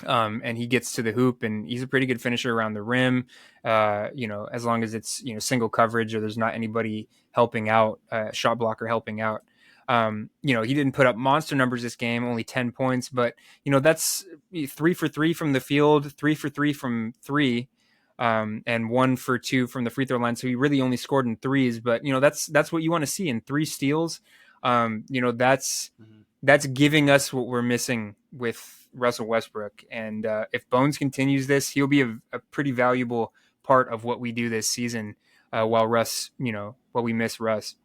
And he gets to the hoop, and he's a pretty good finisher around the rim. As long as it's single coverage or there's not anybody helping out, shot blocker helping out. He didn't put up monster numbers this game, only 10 points, but that's 3 for 3 from the field, 3 for 3 from three, and 1 for 2 from the free throw line. So he really only scored in threes, but that's what you want to see in 3 steals. That's giving us what we're missing with Russell Westbrook. And if Bones continues this, he'll be a pretty valuable part of what we do this season while we miss Russ.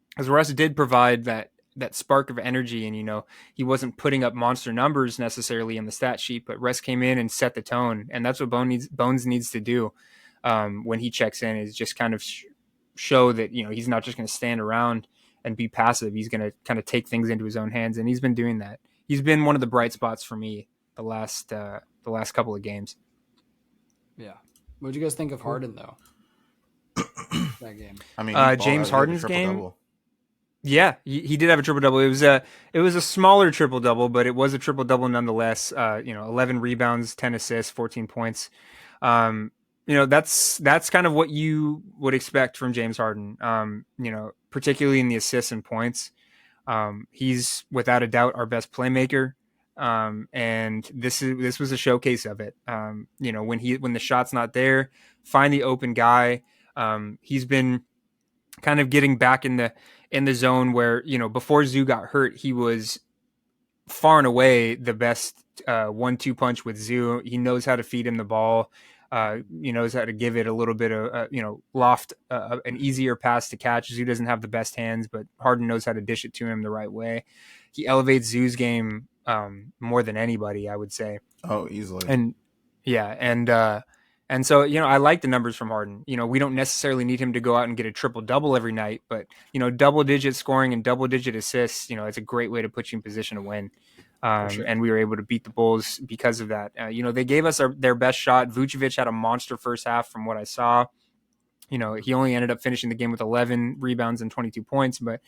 Because Russ did provide that spark of energy, and he wasn't putting up monster numbers necessarily in the stat sheet, but Russ came in and set the tone, and that's what Bones needs to do when he checks in, is just kind of show that he's not just going to stand around and be passive. He's going to kind of take things into his own hands, and he's been doing that. He's been one of the bright spots for me the last couple of games. Yeah. What did you guys think of Harden though? That game. I mean, James Harden's game. Yeah, he did have a triple double. It was a smaller triple double, but it was a triple double nonetheless. 11 rebounds, 10 assists, 14 points. That's kind of what you would expect from James Harden. Particularly in the assists and points. He's without a doubt our best playmaker. And this was a showcase of it. When the shot's not there, find the open guy. He's been kind of getting back in the zone where, before Zoo got hurt, he was far and away the best 1-2 punch with Zoo. He knows how to feed him the ball. He knows how to give it a little bit of, loft, an easier pass to catch. Zoo doesn't have the best hands, but Harden knows how to dish it to him the right way. He elevates Zoo's game more than anybody, I would say. Oh, easily. And yeah, and so I like the numbers from Harden. We don't necessarily need him to go out and get a triple double every night, but double digit scoring and double digit assists, it's a great way to put you in position to win. Sure. And we were able to beat the Bulls because of that. They gave us their best shot. Vucevic had a monster first half from what I saw. He only ended up finishing the game with 11 rebounds and 22 points, but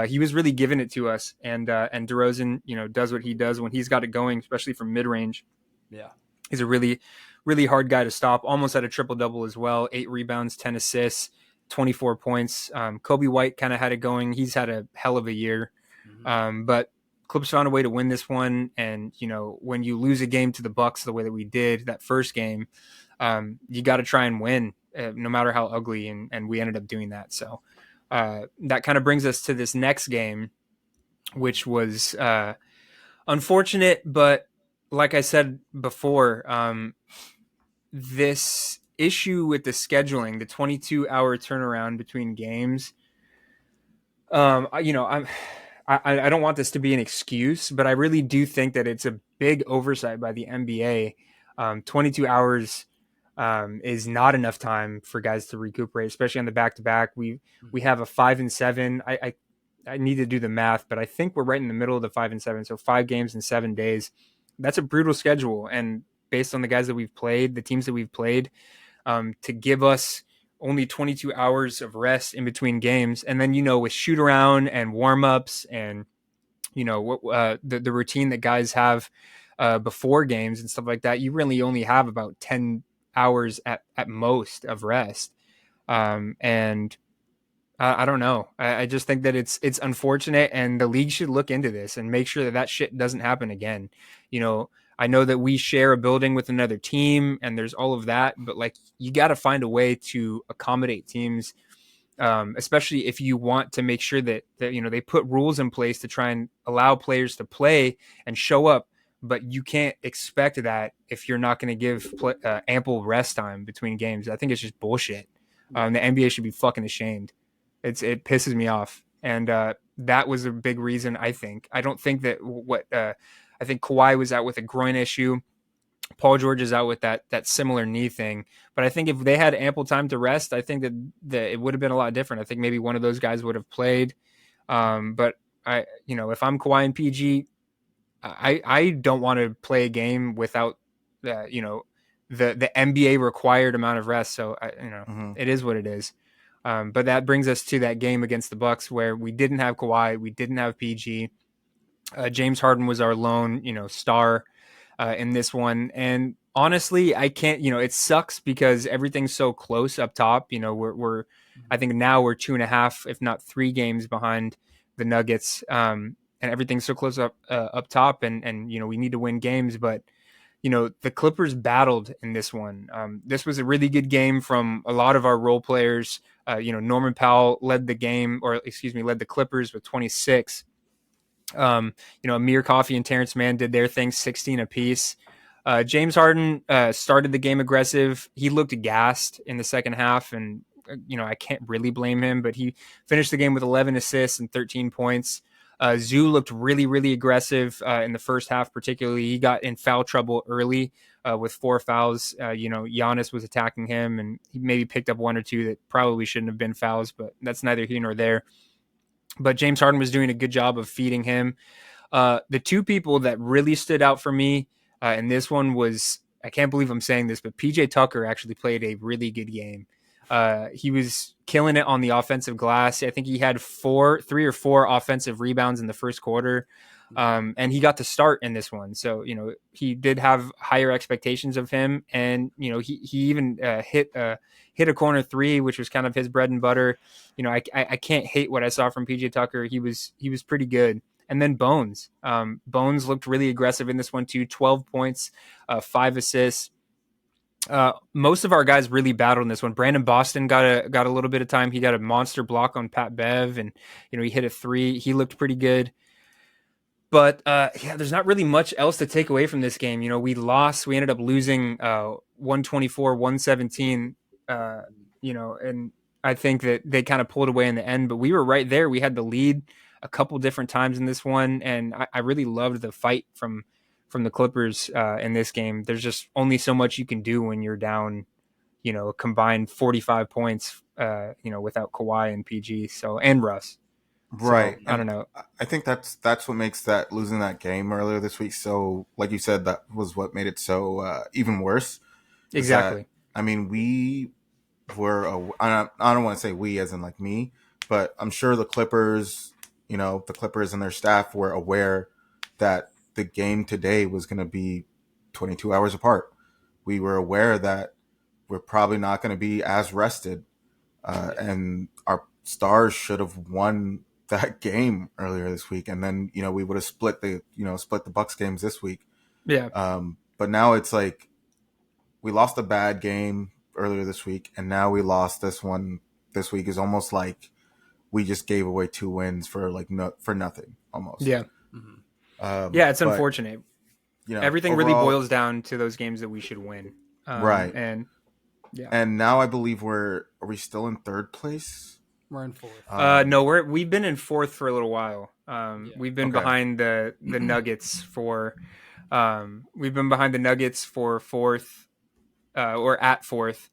he was really giving it to us. And DeRozan, does what he does when he's got it going, especially from mid-range. Yeah. He's a really, really hard guy to stop. Almost had a triple-double as well. 8 rebounds, 10 assists, 24 points. Kobe White kind of had it going. He's had a hell of a year. Mm-hmm. But Clips found a way to win this one. And, when you lose a game to the Bucks the way that we did that first game, you got to try and win, no matter how ugly. And we ended up doing that. So that kind of brings us to this next game, which was unfortunate. But like I said before, this issue with the scheduling, the 22-hour turnaround between games, I don't want this to be an excuse, but I really do think that it's a big oversight by the NBA. 22 hours is not enough time for guys to recuperate, especially on the back-to-back. We have a 5 and 7. I need to do the math, but I think we're right in the middle of the 5 and 7. So 5 games in 7 days. That's a brutal schedule. And based on the guys that we've played, the teams that we've played, to give us only 22 hours of rest in between games. And then, with shoot around and warm ups and, the routine that guys have before games and stuff like that, you really only have about 10 hours at most of rest. And I don't know. I just think that it's unfortunate, and the league should look into this and make sure that shit doesn't happen again. I know that we share a building with another team and there's all of that, but you got to find a way to accommodate teams, especially if you want to make sure that they put rules in place to try and allow players to play and show up. But you can't expect that if you're not going to give ample rest time between games. I think it's just bullshit. The NBA should be fucking ashamed. It pisses me off, and that was a big reason. I don't think that I think Kawhi was out with a groin issue. Paul George is out with that similar knee thing. But I think if they had ample time to rest, I think that it would have been a lot different. I think maybe one of those guys would have played. But if I'm Kawhi and PG, I don't want to play a game without the NBA required amount of rest. So Mm-hmm. it is what it is. But that brings us to that game against the Bucks where we didn't have Kawhi, we didn't have PG. James Harden was our lone star in this one, and honestly, I can't. It sucks because everything's so close up top. We're I think now we're 2.5, if not 3 games behind the Nuggets. And everything's so close up top, and we need to win games, but the Clippers battled in this one. This was a really good game from a lot of our role players. Norman Powell led the game, or excuse me, led the Clippers with 26. Amir Coffey and Terrence Mann did their thing, 16 apiece. James Harden started the game aggressive. He looked gassed in the second half, and I can't really blame him, but he finished the game with 11 assists and 13 points. Zoo looked really, really aggressive in the first half, particularly. He got in foul trouble early with 4 fouls. Giannis was attacking him, and he maybe picked up 1 or 2 that probably shouldn't have been fouls, but that's neither here nor there. But James Harden was doing a good job of feeding him. The 2 people that really stood out for me in this one was, I can't believe I'm saying this, but PJ Tucker actually played a really good game. He was killing it on the offensive glass. I think he had 3 or 4 offensive rebounds in the first quarter. And he got to start in this one. So, he did have higher expectations of him. And, he even hit a corner 3, which was kind of his bread and butter. I can't hate what I saw from PJ Tucker. He was pretty good. And then Bones. Bones looked really aggressive in this one too. 12 points, 5 assists. Most of our guys really battled in this one. Brandon Boston got a little bit of time. He got a monster block on Pat Bev, and he hit a 3. He looked pretty good. But there's not really much else to take away from this game. We lost. We ended up losing 124-117. And I think that they kind of pulled away in the end. But we were right there. We had the lead a couple different times in this one, and I really loved the fight from the Clippers in this game. There's just only so much you can do when you're down, a combined 45 points, without Kawhi and PG. And Russ. Right. So, I don't know. I think that's what makes that losing that game earlier this week so, like you said, that was what made it so even worse. Exactly. We were, I don't want to say we as in like me, but I'm sure the Clippers and their staff were aware that the game today was going to be 22 hours apart. We were aware that we're probably not going to be as rested, and our stars should have won that game earlier this week, and then we would have split the Bucks games this week. Yeah. But now it's like we lost a bad game earlier this week, and now we lost this one this week. Is almost like we just gave away 2 wins for nothing almost. Yeah. It's unfortunate. Everything overall, really boils down to those games that we should win. Right. And now I believe are we still in 3rd place? We're in 4th. No, we've been in 4th for a little while. We've been behind the Nuggets for 4th, or at 4th.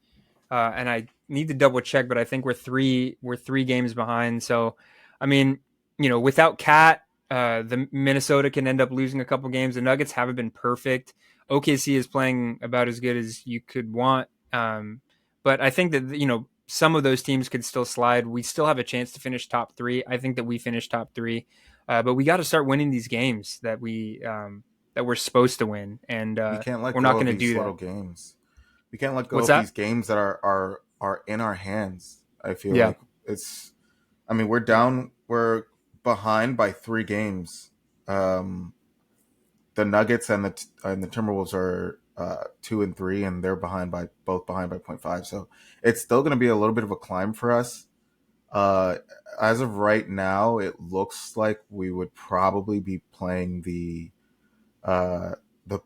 And I need to double check, but I think we're 3 games behind. So, without Cat, the Minnesota can end up losing a couple games. The Nuggets haven't been perfect. OKC is playing about as good as you could want. But I think that, some of those teams could still slide. We still have a chance to finish top 3. I think that we finish top 3. But we got to start winning these games that we're supposed to win. And we can't let we're go not going to of these do little that. games. We can't let go What's of that? these games that are in our hands. I feel Yeah. like we're behind by 3 games. The Nuggets and the Timberwolves are 2 and 3, and they're behind by 0.5. So it's still going to be a little bit of a climb for us. As of right now, it looks like we would probably be playing the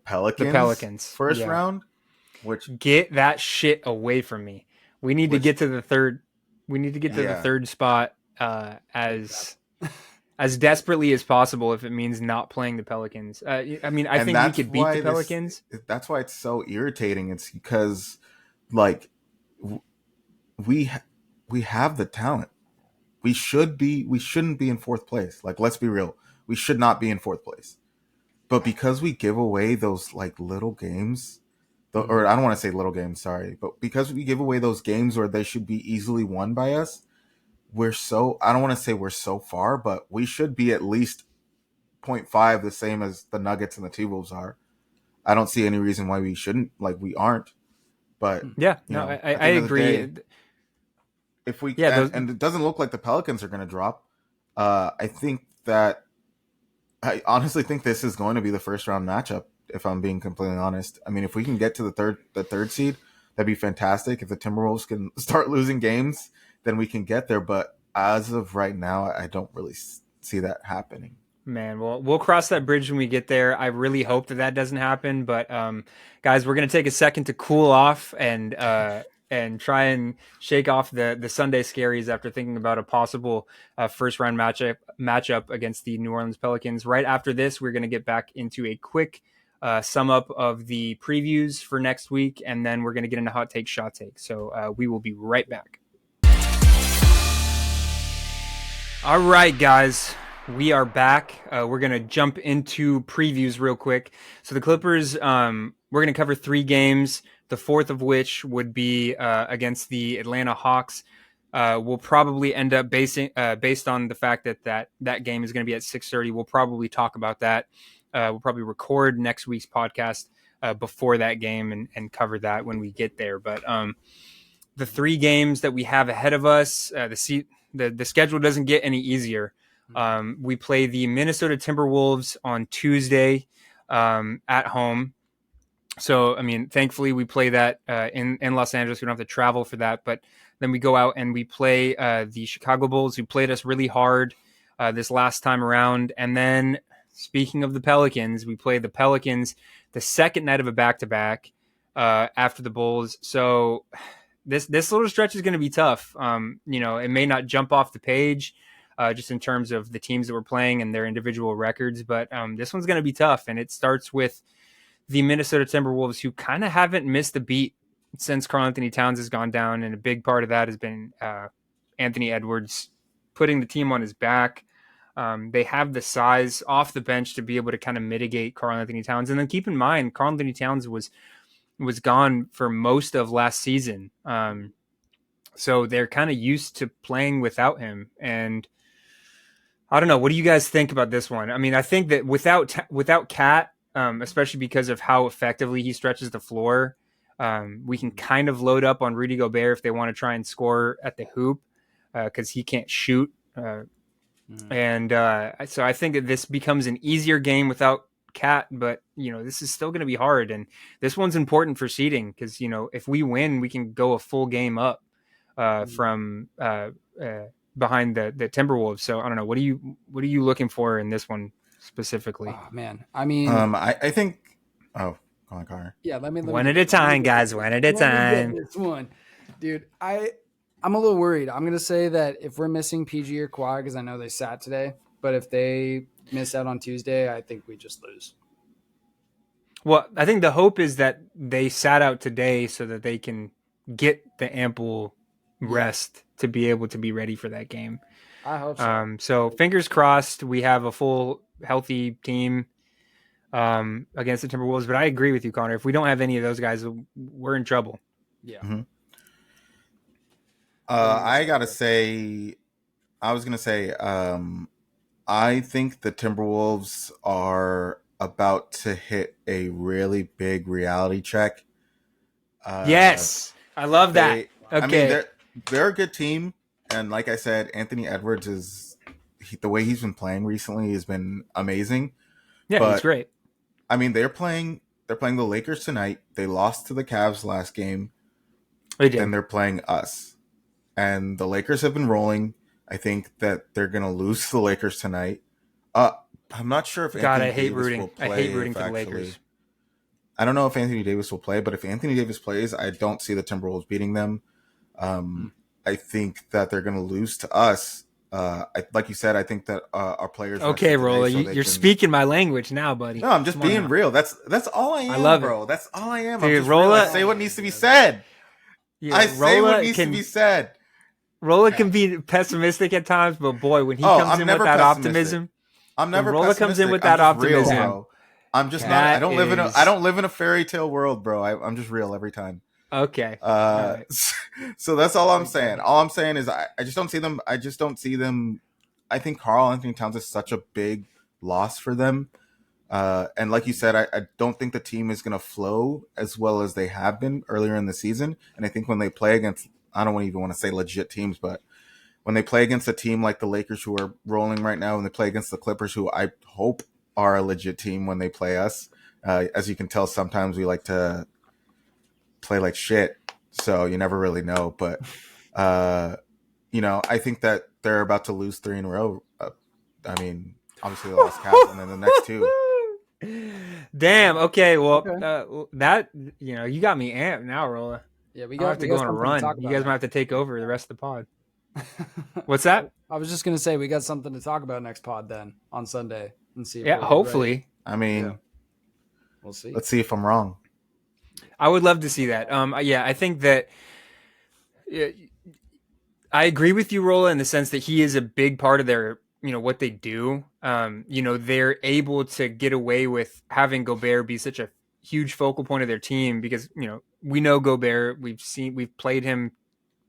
Pelicans first round. Which get that shit away from me. We need to get to the third. We need to get to the Yeah. third spot as desperately as possible if it means not playing the Pelicans. I mean, I And think we could beat the Pelicans. that's why it's so irritating. It's because like w- we have the talent. We shouldn't be in fourth place. Like, let's be real. We should not be in fourth place. But because we give away those like little games, or I don't want to say little games, sorry, but because we give away those games where they should be easily won by us, I don't want to say we're so far, but we should be at least 0.5 the same as the Nuggets and the T-Wolves are. I don't see any reason why we shouldn't, like we aren't. But Yeah, you no, know, I at the end of the agree. day, if we Yeah, those, and it doesn't look like the Pelicans are going to drop. I think that I honestly think this is going to be the first round matchup. If I'm being completely honest, I mean, if we can get to the third seed, that'd be fantastic. If the Timberwolves can start losing games, then we can get there. But as of right now, I don't really see that happening. Man, well, we'll cross that bridge when we get there. I really hope that doesn't happen. But guys, we're gonna take a second to cool off and try and shake off the Sunday scaries after thinking about a possible first round matchup against the New Orleans Pelicans. Right after this, we're gonna get back into a quick sum up of the previews for next week, and then we're gonna get into hot take, shot take. So we will be right back. All right, guys. We are back. We're going to jump into previews real quick. So the Clippers, we're going to cover 3 games, the fourth of which would be against the Atlanta Hawks. We'll probably end up based on the fact that game is going to be at 6:30. We'll probably talk about that. We'll probably record next week's podcast before that game and cover that when we get there. But the 3 games that we have ahead of us, the schedule doesn't get any easier. We play the Minnesota Timberwolves on Tuesday at home. So, I mean, thankfully we play that in Los Angeles. We don't have to travel for that. But then we go out and we play the Chicago Bulls, who played us really hard this last time around. And then, speaking of the Pelicans, we play the Pelicans the second night of a back-to-back after the Bulls. So this little stretch is going to be tough. It may not jump off the page just in terms of the teams that we're playing and their individual records, but this one's going to be tough. And it starts with the Minnesota Timberwolves, who kind of haven't missed a beat since Karl Anthony Towns has gone down. And a big part of that has been Anthony Edwards putting the team on his back. They have the size off the bench to be able to kind of mitigate Karl Anthony Towns. And then keep in mind, Karl Anthony Towns was gone for most of last season. So they're kind of used to playing without him. And I don't know. What do you guys think about this one? I mean, I think that without Cat, especially because of how effectively he stretches the floor, we can kind of load up on Rudy Gobert if they want to try and score at the hoop because he can't shoot. And so I think that this becomes an easier game without Cat, but this is still going to be hard. And this one's important for seeding because if we win, we can go a full game up from behind the Timberwolves. So I don't know. What are you looking for in this one specifically? Oh man, I mean, I think. Oh, go on, Connor. Yeah, let me one at a time, guys. One at a time. This one, dude. I'm a little worried. I'm gonna say that if we're missing PG or Kawhi, because I know they sat today, but if they miss out on Tuesday, I think we just lose. Well, I think the hope is that they sat out today so that they can get the ample rest to be able to be ready for that game. I hope so. So fingers crossed we have a full healthy team against the Timberwolves. But I agree with you, Connor. If we don't have any of those guys, we're in trouble. Yeah. Mm-hmm. I gotta say, I was gonna say, I think the Timberwolves are about to hit a really big reality check. Yes, I love that. Okay, I mean, they're a good team, and like I said, Anthony Edwards the way he's been playing recently has been amazing. Yeah, he's great. I mean, they're playing the Lakers tonight. They lost to the Cavs last game. They did. And they're playing us. And the Lakers have been rolling. I think that they're going to lose to the Lakers tonight. I'm not sure if Anthony Davis will play. I hate rooting for the Lakers. I don't know if Anthony Davis will play, but if Anthony Davis plays, I don't see the Timberwolves beating them. And I think that they're going to lose to us. Like you said, I think that our players. Okay, rested today, Rolla, so you're speaking my language now, buddy. No, I'm just Come on being now. real. That's all I am, I love bro. it. That's all I am. Dude, I'm just Rolla- real. I say what needs to be said. Yeah, I say what Rolla needs to can be said. Rolla can be pessimistic at times, but boy, when he Oh, comes I'm in with never that pessimistic. optimism, I'm when never Rolla comes in pessimistic. with I'm that just real, optimism, bro. I'm just not. I don't live in a. I don't live in a fairy tale world, bro. I'm just real every time. Okay. Right. So that's all I'm saying. All I'm saying is I just don't see them. I just don't see them. I think Karl Anthony Towns is such a big loss for them. And like you said, I don't think the team is going to flow as well as they have been earlier in the season. And I think when they play against, I don't even want to say legit teams, but when they play against a team like the Lakers, who are rolling right now, and they play against the Clippers, who I hope are a legit team when they play us. As you can tell, sometimes we like to play like shit, so you never really know. But I think that they're about to lose 3 in a row. I mean, obviously they lost Caps, and then the next 2. Damn. Okay. Well, Okay. that you got me amped now, Rolla. Yeah, we I got have to we go got on a something to run. talk You about guys might now. have to take over the rest of the pod. What's that? I was just gonna say we got something to talk about next pod then on Sunday and see. If Yeah, we're hopefully. ready. I mean, Yeah. We'll see. let's see if I'm wrong. I would love to see that. Yeah, I think that I agree with you, Rolla, in the sense that he is a big part of their, what they do. They're able to get away with having Gobert be such a huge focal point of their team because, we know Gobert. We've played him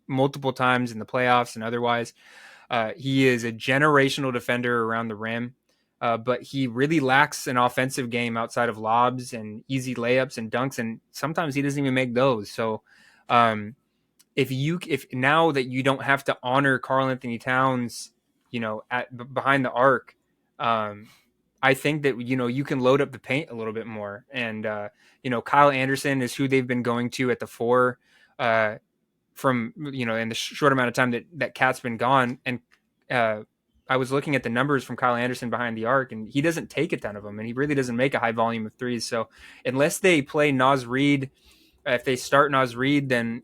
multiple times in the playoffs and otherwise. He is a generational defender around the rim. But he really lacks an offensive game outside of lobs and easy layups and dunks, and sometimes he doesn't even make those. So, if now that you don't have to honor Karl Anthony Towns, behind the arc, I think that you can load up the paint a little bit more. And Kyle Anderson is who they've been going to at the 4, from in the short amount of time that Cat's been gone. And I was looking at the numbers from Kyle Anderson behind the arc, and he doesn't take a ton of them, and he really doesn't make a high volume of threes. So unless they play Naz Reid, if they start Naz Reid, then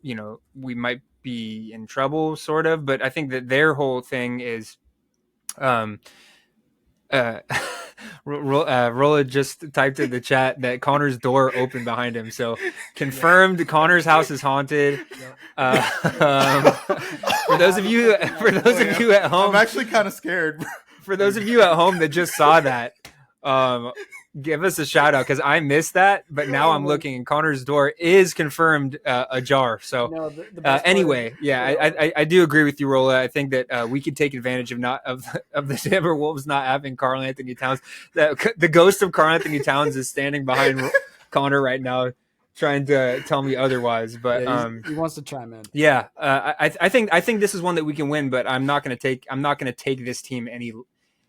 we might be in trouble, sort of. But I think that their whole thing is, Rolla just typed in the chat that Connor's door opened behind him, so confirmed. Connor's house is haunted. For those of you at home, I'm actually kind of scared. For those of you at home that just saw that, give us a shout out because I missed that. But now I'm looking, and Connor's door is confirmed ajar. So anyway, I do agree with you, Rolla. I think that we could take advantage of the Timberwolves not having Karl Anthony Towns. The ghost of Karl Anthony Towns is standing behind Connor right now, trying to tell me otherwise. But he wants to chime in. Yeah, I think this is one that we can win, but I'm not going to take this team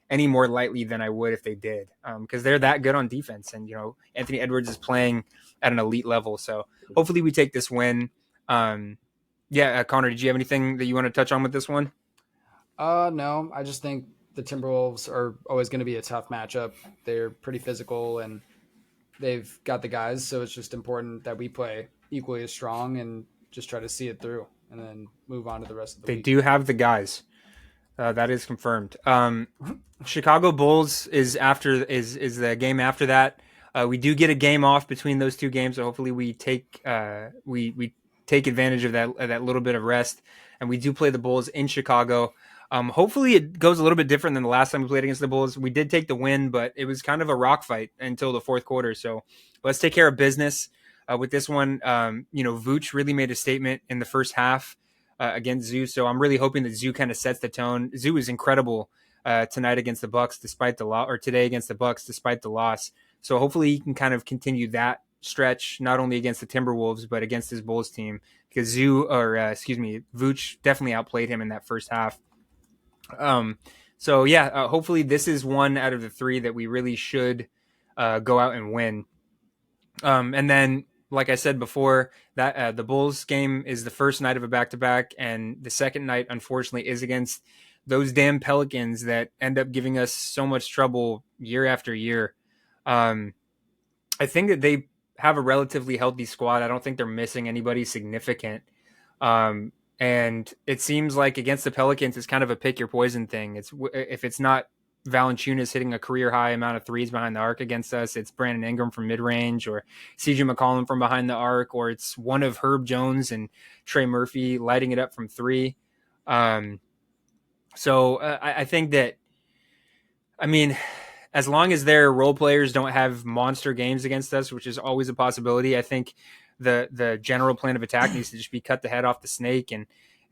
any more lightly than I would if they did, because they're that good on defense, and Anthony Edwards is playing at an elite level. So hopefully we take this win. Connor, did you have anything that you want to touch on with this one? No, I just think the Timberwolves are always going to be a tough matchup. They're pretty physical and they've got the guys, so it's just important that we play equally as strong and just try to see it through and then move on to the rest of the week. They do have the guys. That is confirmed. Chicago Bulls is the game after that. We do get a game off between those 2 games, so hopefully we take advantage of that little bit of rest, and we do play the Bulls in Chicago. Hopefully it goes a little bit different than the last time we played against the Bulls. We did take the win, but it was kind of a rock fight until the 4th quarter. So let's take care of business with this one. Vooch really made a statement in the first half against Zoo. So I'm really hoping that Zoo kind of sets the tone. Zoo is incredible tonight against the Bucks, despite the loss, or today against the Bucks, despite the loss. So hopefully he can kind of continue that stretch, not only against the Timberwolves, but against his Bulls team, because Vooch definitely outplayed him in that first half. Hopefully this is one out of the 3 that we really should go out and win. And then, like I said before, that the Bulls game is the first night of a back-to-back, and the second night, unfortunately, is against those damn Pelicans that end up giving us so much trouble year after year. I think that they have a relatively healthy squad. I don't think they're missing anybody significant. And it seems like against the Pelicans, it's kind of a pick your poison thing. If it's not Valanciunas hitting a career high amount of threes behind the arc against us, it's Brandon Ingram from mid range, or CJ McCollum from behind the arc, or it's one of Herb Jones and Trey Murphy lighting it up from three. So I think that, I mean, as long as their role players don't have monster games against us, which is always a possibility, I think the general plan of attack needs to just be cut the head off the snake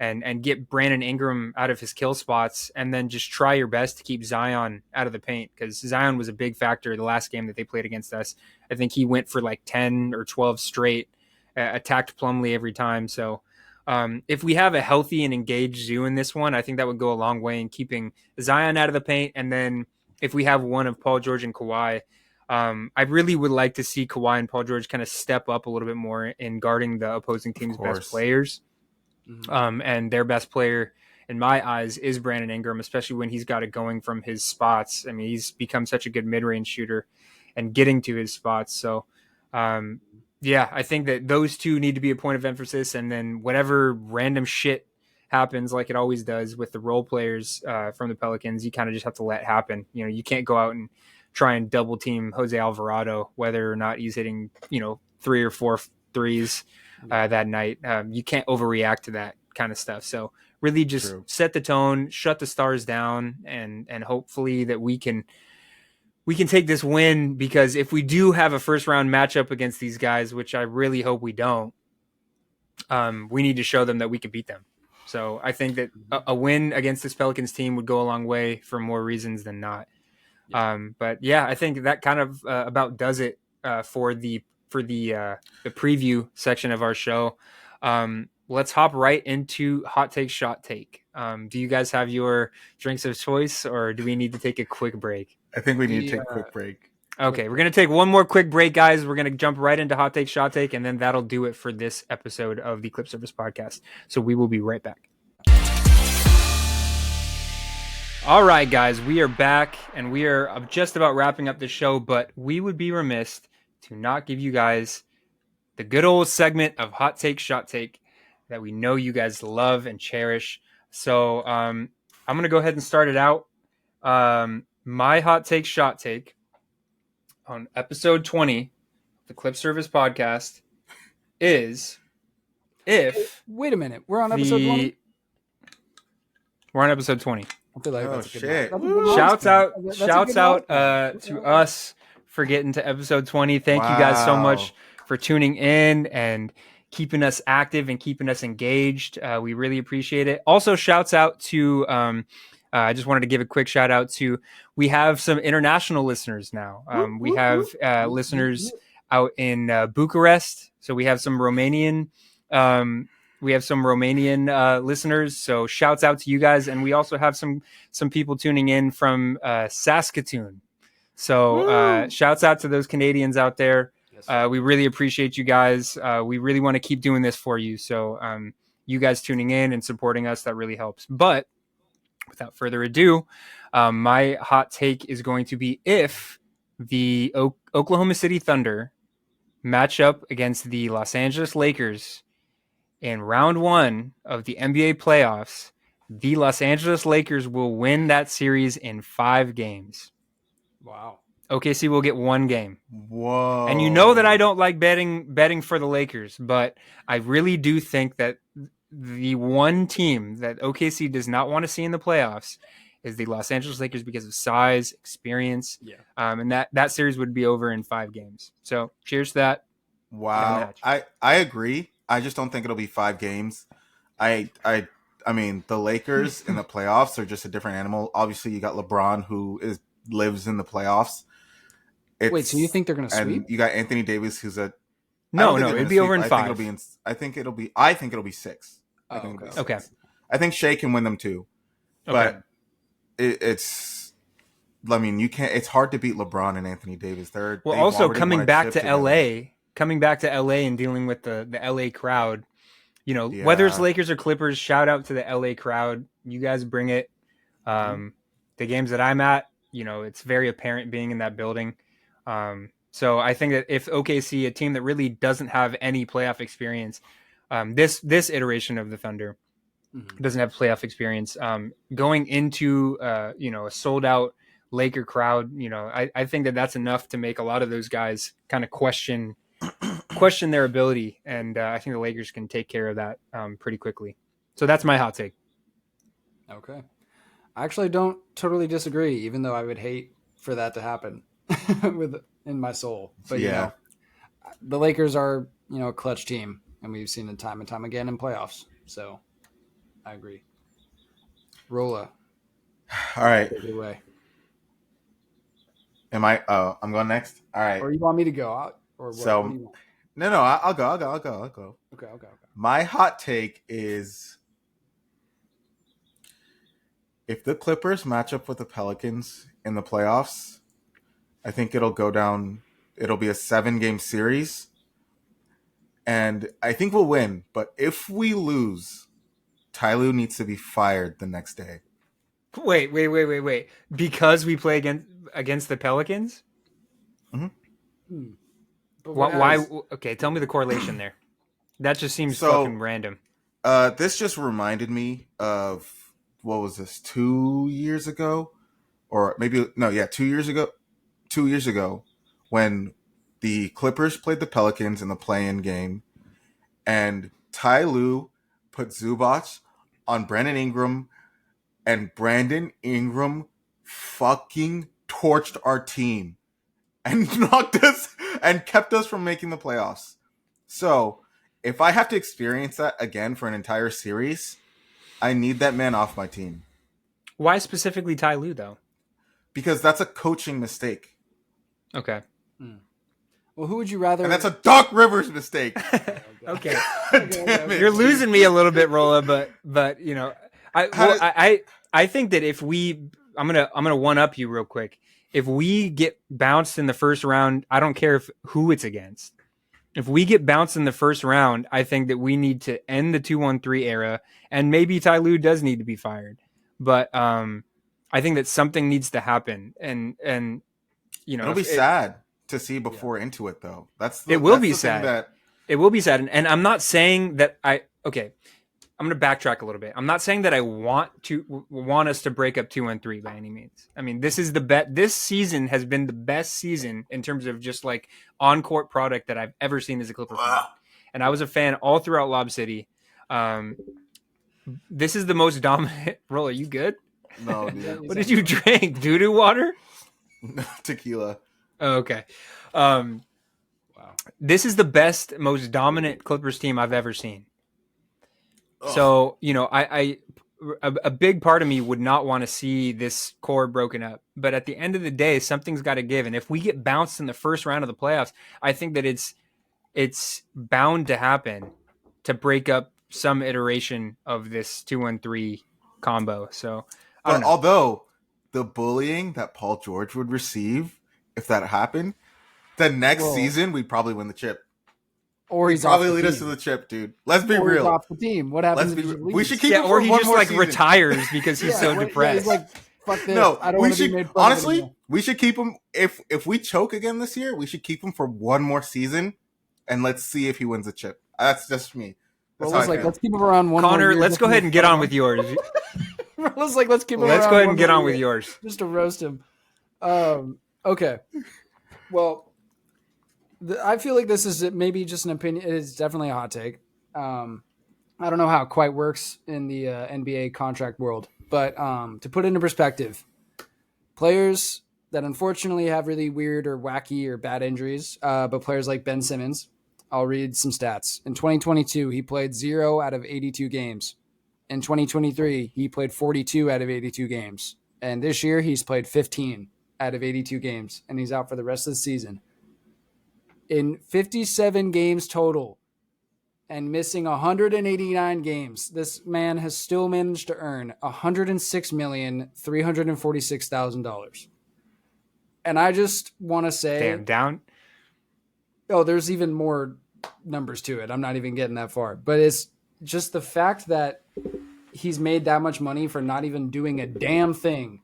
and get Brandon Ingram out of his kill spots, and then just try your best to keep Zion out of the paint, because Zion was a big factor the last game that they played against us. I think he went for like 10 or 12 straight, attacked Plumlee every time. So if we have a healthy and engaged Zoo in this one, I think that would go a long way in keeping Zion out of the paint. And then if we have one of Paul George and Kawhi, I really would like to see Kawhi and Paul George kind of step up a little bit more in guarding the opposing team's best players. Mm-hmm. And their best player, in my eyes, is Brandon Ingram, especially when he's got it going from his spots. I mean, he's become such a good mid-range shooter and getting to his spots. So, yeah, I think that those two need to be a point of emphasis. And then whatever random shit happens, like it always does with the role players from the Pelicans, you kind of just have to let happen. You know, you can't go out and try and double team Jose Alvarado, whether or not he's hitting, 3 or 4 threes that night. You can't overreact to that kind of stuff. So really just set the tone, shut the stars down, and hopefully that we can take this win, because if we do have a first round matchup against these guys, which I really hope we don't, we need to show them that we can beat them. So I think that a win against this Pelicans team would go a long way for more reasons than not. But yeah, I think that kind of about does it for the preview section of our show. Let's hop right into hot take, shot take. Do you guys have your drinks of choice, or do we need to take a quick break? I think we need to take a quick break. Okay, we're going to take one more quick break, guys. We're going to jump right into hot take, shot take, and then that'll do it for this episode of the Clip Service Podcast. So we will be right back. All right, guys, we are back, and we are just about wrapping up the show, but we would be remiss to not give you guys the good old segment of hot take, shot take that we know you guys love and cherish. So I'm going to go ahead and start it out. My hot take, shot take on episode 20 of the Clip Service Podcast is wait a minute, we're on episode 20? We're on episode 20. I feel like that's shit. Shouts out to us for getting to episode 20. Thank you guys so much for tuning in and keeping us active and keeping us engaged. We really appreciate it. Also, shouts out to I just wanted to give a quick shout out to, we have some international listeners now. We have listeners out in Bucharest. So we have some Romanian listeners. So shouts out to you guys. And we also have some people tuning in from Saskatoon. So shouts out to those Canadians out there. We really appreciate you guys. We really want to keep doing this for you. So you guys tuning in and supporting us, that really helps. But without further ado, my hot take is going to be, if the Oklahoma City Thunder match up against the Los Angeles Lakers in round 1 of the NBA playoffs, the Los Angeles Lakers will win that series in 5 games. Wow. OKC will get 1 game. Whoa. And you know that I don't like betting for the Lakers, but I really do think that the one team that OKC does not want to see in the playoffs is the Los Angeles Lakers, because of size, experience. Yeah. And that series would be over in 5 games. So cheers to that. Wow. I agree. I just don't think it'll be 5 games. I mean, the Lakers in the playoffs are just a different animal. Obviously, you got LeBron, who lives in the playoffs. Wait, so you think they're going to sweep? You got Anthony Davis, who's no, it'd be over in 5. I think it'll be 6. Okay. I think Shea can win them too, but it's. I mean, you can't. It's hard to beat LeBron and Anthony Davis. Also coming back to LA and dealing with the LA crowd. Whether it's Lakers or Clippers, shout out to the LA crowd. You guys bring it. The games that I'm at, it's very apparent being in that building. So I think that if OKC, a team that really doesn't have any playoff experience, this iteration of the Thunder, doesn't have playoff experience. Going into a sold out Laker crowd, I think that's enough to make a lot of those guys kind of question their ability, and I think the Lakers can take care of that pretty quickly. So that's my hot take. Okay. I actually don't totally disagree, even though I would hate for that to happen in my soul. But Yeah. The Lakers are, a clutch team, and we've seen it time and time again in playoffs. So I agree. Rolla, All right. take it away. Am I? Oh, I'm going next. All right. Or you want me to go? Or what? So- What do you want? No, I'll go. Okay. My hot take is if the Clippers match up with the Pelicans in the playoffs, I think it'll go down. It'll be a 7-game series. And I think we'll win. But if we lose, Ty Lue needs to be fired the next day. Wait. Because we play against the Pelicans? But Why? Okay, tell me the correlation there. That just seems fucking random. This just reminded me of, what was this, 2 years ago? Or maybe, no, yeah, 2 years ago. 2 years ago when the Clippers played the Pelicans in the play-in game, and Ty Lue put Zubac on Brandon Ingram, and Brandon Ingram fucking torched our team and knocked us and kept us from making the playoffs. So, if I have to experience that again for an entire series, I need that man off my team. Why specifically Ty Lue, though? Because that's a coaching mistake. Okay. Well, who would you rather? And that's a Doc Rivers mistake. Okay. Damn it. You're losing me a little bit, Rolla, but I think that if I'm gonna one up you real quick. If we get bounced in the first round, I don't care who it's against. If we get bounced in the first round, I think that we need to end the 2-1-3 era, and maybe Ty Lue does need to be fired. But I think that something needs to happen, and It'll be sad to see before into it, though. It will be sad. It will be sad, and I'm not saying that I'm going to backtrack a little bit. I'm not saying that I want us to break up 2-3 by any means. I mean, this season has been the best season in terms of just like on-court product that I've ever seen as a Clipper fan. And I was a fan all throughout Lob City. This is the most dominant. Roll, are you good? No, dude. What did you drink? Doo-doo water? Tequila. Oh, okay. Wow. This is the best, most dominant Clippers team I've ever seen. So, a big part of me would not want to see this core broken up. But at the end of the day, something's got to give. And if we get bounced in the first round of the playoffs, I think that it's bound to happen to break up some iteration of this 2-1-3 combo. So, I don't know. Although the bullying that Paul George would receive if that happened, the next season we'd probably win the chip. Or he's probably off the lead team. us to the chip, dude. Let's be Or real. he's off the team. What happens if he We leaves? should keep him or for he one just more like season. retires because he's so depressed. He's like, fuck this. No, I don't we want to be should made fun of honestly. anymore. We should keep him. If we choke again this year, we should keep him for one more season, and let's see if he wins a chip. That's just me. That's Well, how I feel. let's keep him around one more Connor, year let's just go to ahead make and get fun on of with him. yours. Let's keep him Let's around go ahead one and get more on with year yours. just to roast him. Okay. Well, I feel like this is maybe just an opinion. It is definitely a hot take. I don't know how it quite works in the NBA contract world, but to put it into perspective, players that unfortunately have really weird or wacky or bad injuries, but players like Ben Simmons, I'll read some stats. In 2022, he played 0 out of 82 games. In 2023, he played 42 out of 82 games. And this year, he's played 15 out of 82 games, and he's out for the rest of the season. In 57 games total, and missing 189 games, this man has still managed to earn $106,346,000. And I just want to say, Damn, down. oh, there's even more numbers to it. I'm not even getting that far. But it's just the fact that he's made that much money for not even doing a damn thing.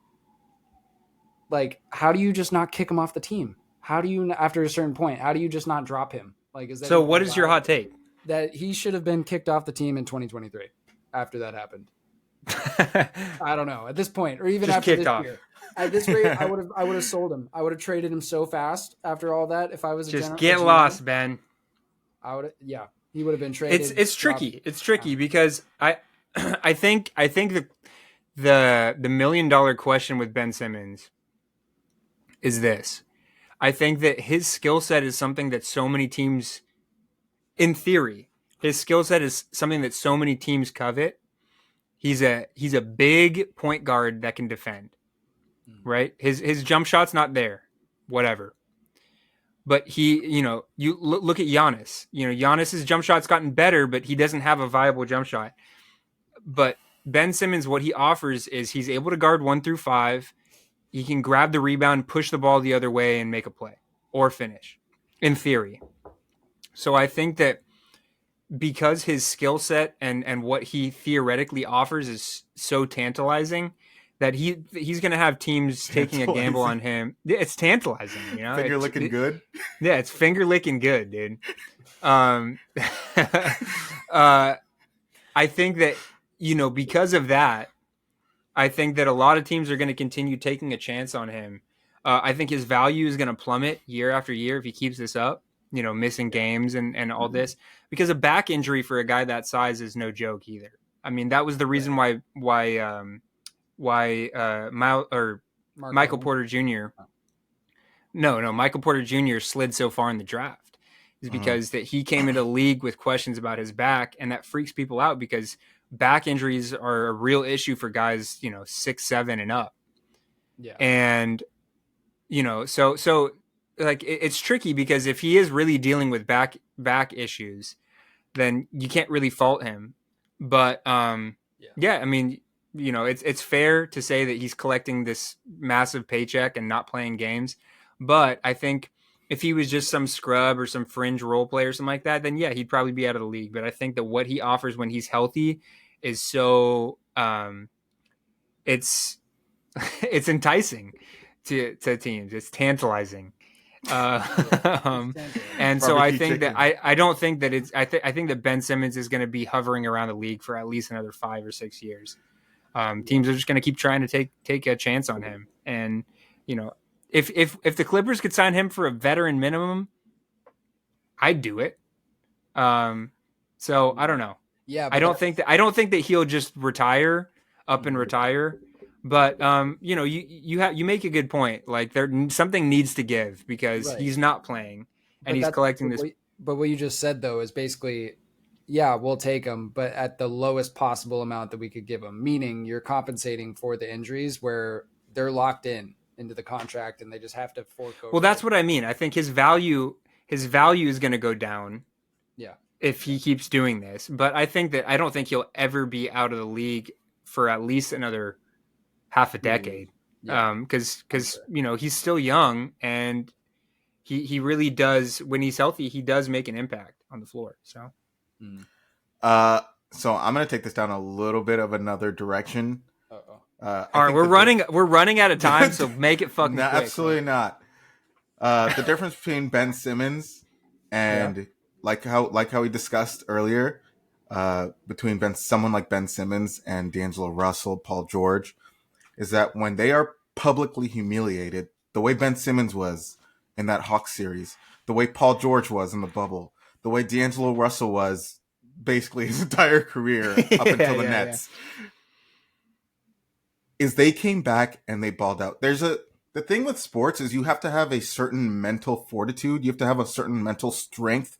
Like, how do you just not kick him off the team? How do you, after a certain point, how do you just not drop him? Like, is that So what is your hot take? that he should have been kicked off the team in 2023? after that happened. I don't know at this point, or even Just after kicked this off. year. At this rate, I would have sold him. I would have traded him so fast after all that. If I was Just a get GM, lost, Ben. I would. Yeah, he would have been traded. It's tricky. It's tricky because I think the $1 million question with Ben Simmons is this. I think that his skill set is something that so many teams, in theory, his skill set is something that so many teams covet. He's a big point guard that can defend, right? His jump shot's not there, whatever. But you look at Giannis. Giannis's jump shot's gotten better, but he doesn't have a viable jump shot. But Ben Simmons, what he offers is he's able to guard 1 through 5. He can grab the rebound, push the ball the other way, and make a play or finish, in theory. So I think that because his skill set and what he theoretically offers is so tantalizing, that he's going to have teams taking a gamble on him. It's tantalizing, Finger licking good. Yeah, it's finger licking good, dude. I think that because of that, I think that a lot of teams are going to continue taking a chance on him. I think his value is going to plummet year after year if he keeps this up. Missing games and all this, because a back injury for a guy that size is no joke either. I mean, that was the reason why Michael Porter Jr. No, Michael Porter Jr. slid so far in the draft is because that he came into the league with questions about his back, and that freaks people out because back injuries are a real issue for guys, 6'7" and up. Yeah. And, so like it's tricky because if he is really dealing with back issues, then you can't really fault him. But, yeah, I mean, it's fair to say that he's collecting this massive paycheck and not playing games. But I think if he was just some scrub or some fringe role player or something like that, then yeah, he'd probably be out of the league. But I think that what he offers when he's healthy is so it's enticing to teams. It's tantalizing. And so I think that I don't think that it's I think that Ben Simmons is going to be hovering around the league for at least another 5 or 6 years. Teams are just going to keep trying to take a chance on him, and if the Clippers could sign him for a veteran minimum, I'd do it. So I don't know. Yeah, I don't think that he'll just retire and retire. But you make a good point. Like something needs to give because he's not playing and he's collecting this. But what you just said though is basically, yeah, we'll take him, but at the lowest possible amount that we could give him. Meaning you're compensating for the injuries where they're locked into the contract and they just have to forego. Well, that's what I mean. I think his value is going to go down. Yeah. If he keeps doing this, but I don't think he'll ever be out of the league for at least another half a decade. Because he's still young and he really does, when he's healthy, he does make an impact on the floor. So, so I'm going to take this down a little bit of another direction. All right, we're running out of time, so make it fucking quick. Absolutely not. The difference between Ben Simmons and like how we discussed earlier, between someone like Ben Simmons and D'Angelo Russell, Paul George, is that when they are publicly humiliated, the way Ben Simmons was in that Hawks series, the way Paul George was in the bubble, the way D'Angelo Russell was basically his entire career up until the Nets, is they came back and they balled out. The thing with sports is you have to have a certain mental fortitude. You have to have a certain mental strength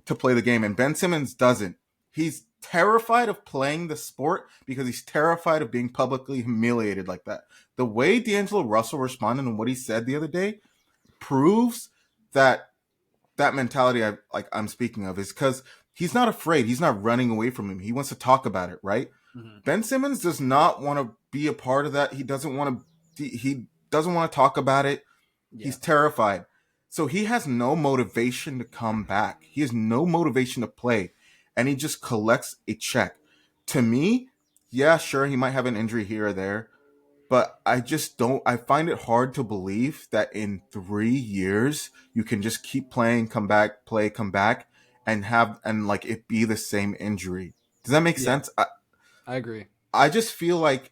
to play the game. And Ben Simmons doesn't. He's terrified of playing the sport because he's terrified of being publicly humiliated like that. The way D'Angelo Russell responded and what he said the other day proves that mentality I'm speaking of is because he's not afraid. He's not running away from him. He wants to talk about it, right? Mm-hmm. Ben Simmons does not want to be a part of that. He doesn't want to talk about it. Yeah. He's terrified. So he has no motivation to come back. He has no motivation to play. And he just collects a check. To me, yeah, sure, he might have an injury here or there. But I find it hard to believe that in 3 years, you can just keep playing, come back, and it be the same injury. Does that make sense? I agree. I just feel like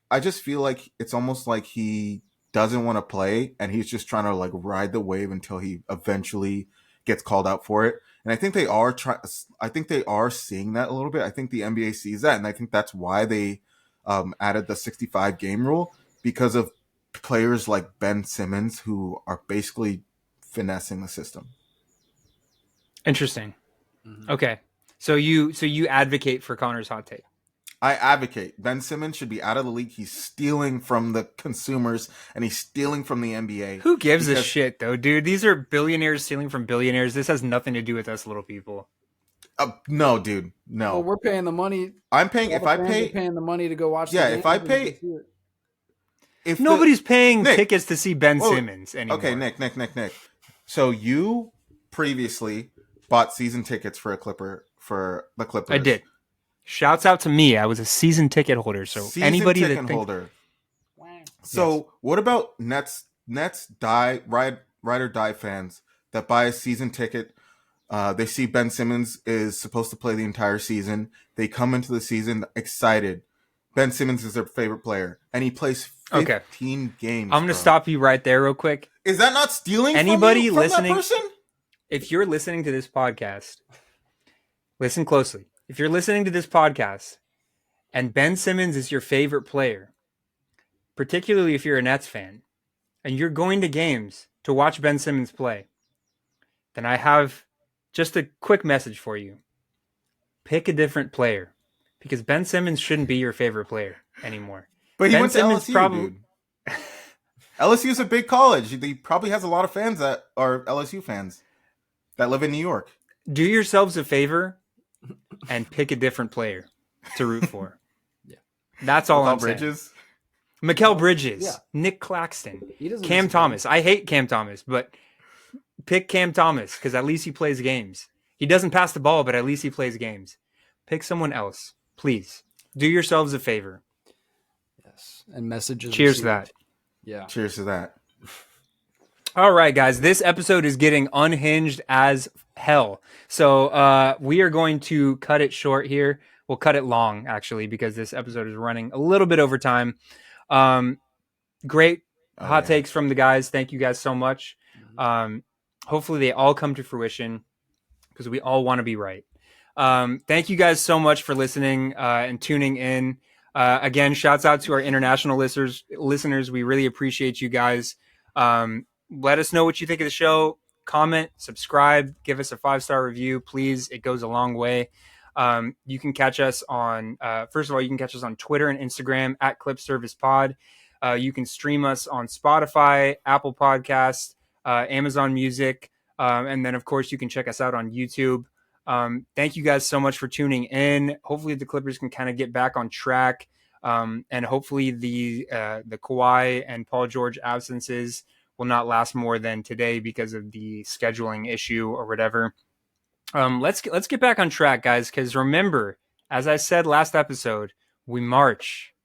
it's almost like he doesn't want to play, and he's just trying to like ride the wave until he eventually gets called out for it. And I think they are seeing that a little bit. I think the NBA sees that, and I think that's why they added the 65 game rule, because of players like Ben Simmons who are basically finessing the system. Interesting. Okay. So you advocate for Connor's hot take. I advocate Ben Simmons should be out of the league. He's stealing from the consumers, and he's stealing from the NBA. Who gives a shit, though, dude? These are billionaires stealing from billionaires. This has nothing to do with us little people. No, dude, no. Well, we're paying the money. I'm paying. If I pay, paying the money to go watch. Yeah, the game, if I pay, if nobody's paying tickets to see Ben Simmons anymore. Okay, Nick. So you previously bought season tickets for the Clippers. I did. Shouts out to me. I was a season ticket holder. So anybody that holder. So what about Nets ride or die fans that buy a season ticket? They see Ben Simmons is supposed to play the entire season. They come into the season excited. Ben Simmons is their favorite player, and he plays 15 games. I'm going to stop you right there real quick. Is that not stealing anybody from listening? That person? If you're listening to this podcast, listen closely. If you're listening to this podcast and Ben Simmons is your favorite player, particularly if you're a Nets fan, and you're going to games to watch Ben Simmons play, then I have just a quick message for you. Pick a different player, because Ben Simmons shouldn't be your favorite player anymore. But he Ben went to Simmons LSU, dude. LSU is a big college. He probably has a lot of fans that are LSU fans that live in New York. Do yourselves a favor and pick a different player to root for. Yeah, that's all I'm saying. Mikal Bridges, Nick Claxton, Cam Thomas. I hate Cam Thomas, but pick Cam Thomas because at least he plays games. He doesn't pass the ball, but at least he plays games. Pick someone else, please. Do yourselves a favor. Yes, and messages. Cheers to that. Yeah. Cheers to that. All right, guys. This episode is getting unhinged as hell. So we are going to cut it short here. We'll cut it long, actually, because this episode is running a little bit over time. Great hot takes from the guys. Thank you guys so much. Hopefully they all come to fruition because we all want to be right. Thank you guys so much for listening and tuning in. Again, shouts out to our international listeners. We really appreciate you guys. Let us know what you think of the show. Comment, subscribe, give us a 5-star review, please. It goes a long way. You can catch us on, first of all, you can catch us on Twitter and Instagram at Clip Service Pod. You can stream us on Spotify, Apple Podcasts, Amazon Music. And then, of course, you can check us out on YouTube. Thank you guys so much for tuning in. Hopefully the Clippers can kind of get back on track. And hopefully the Kawhi and Paul George absences will not last more than today because of the scheduling issue or whatever. Let's get back on track, guys, because remember, as I said last episode, we march.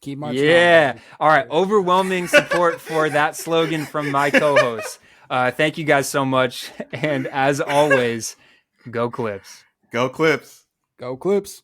Keep marching. Yeah. All right. Overwhelming support for that slogan from my co-hosts. Thank you guys so much. And as always, go Clips. Go Clips. Go Clips.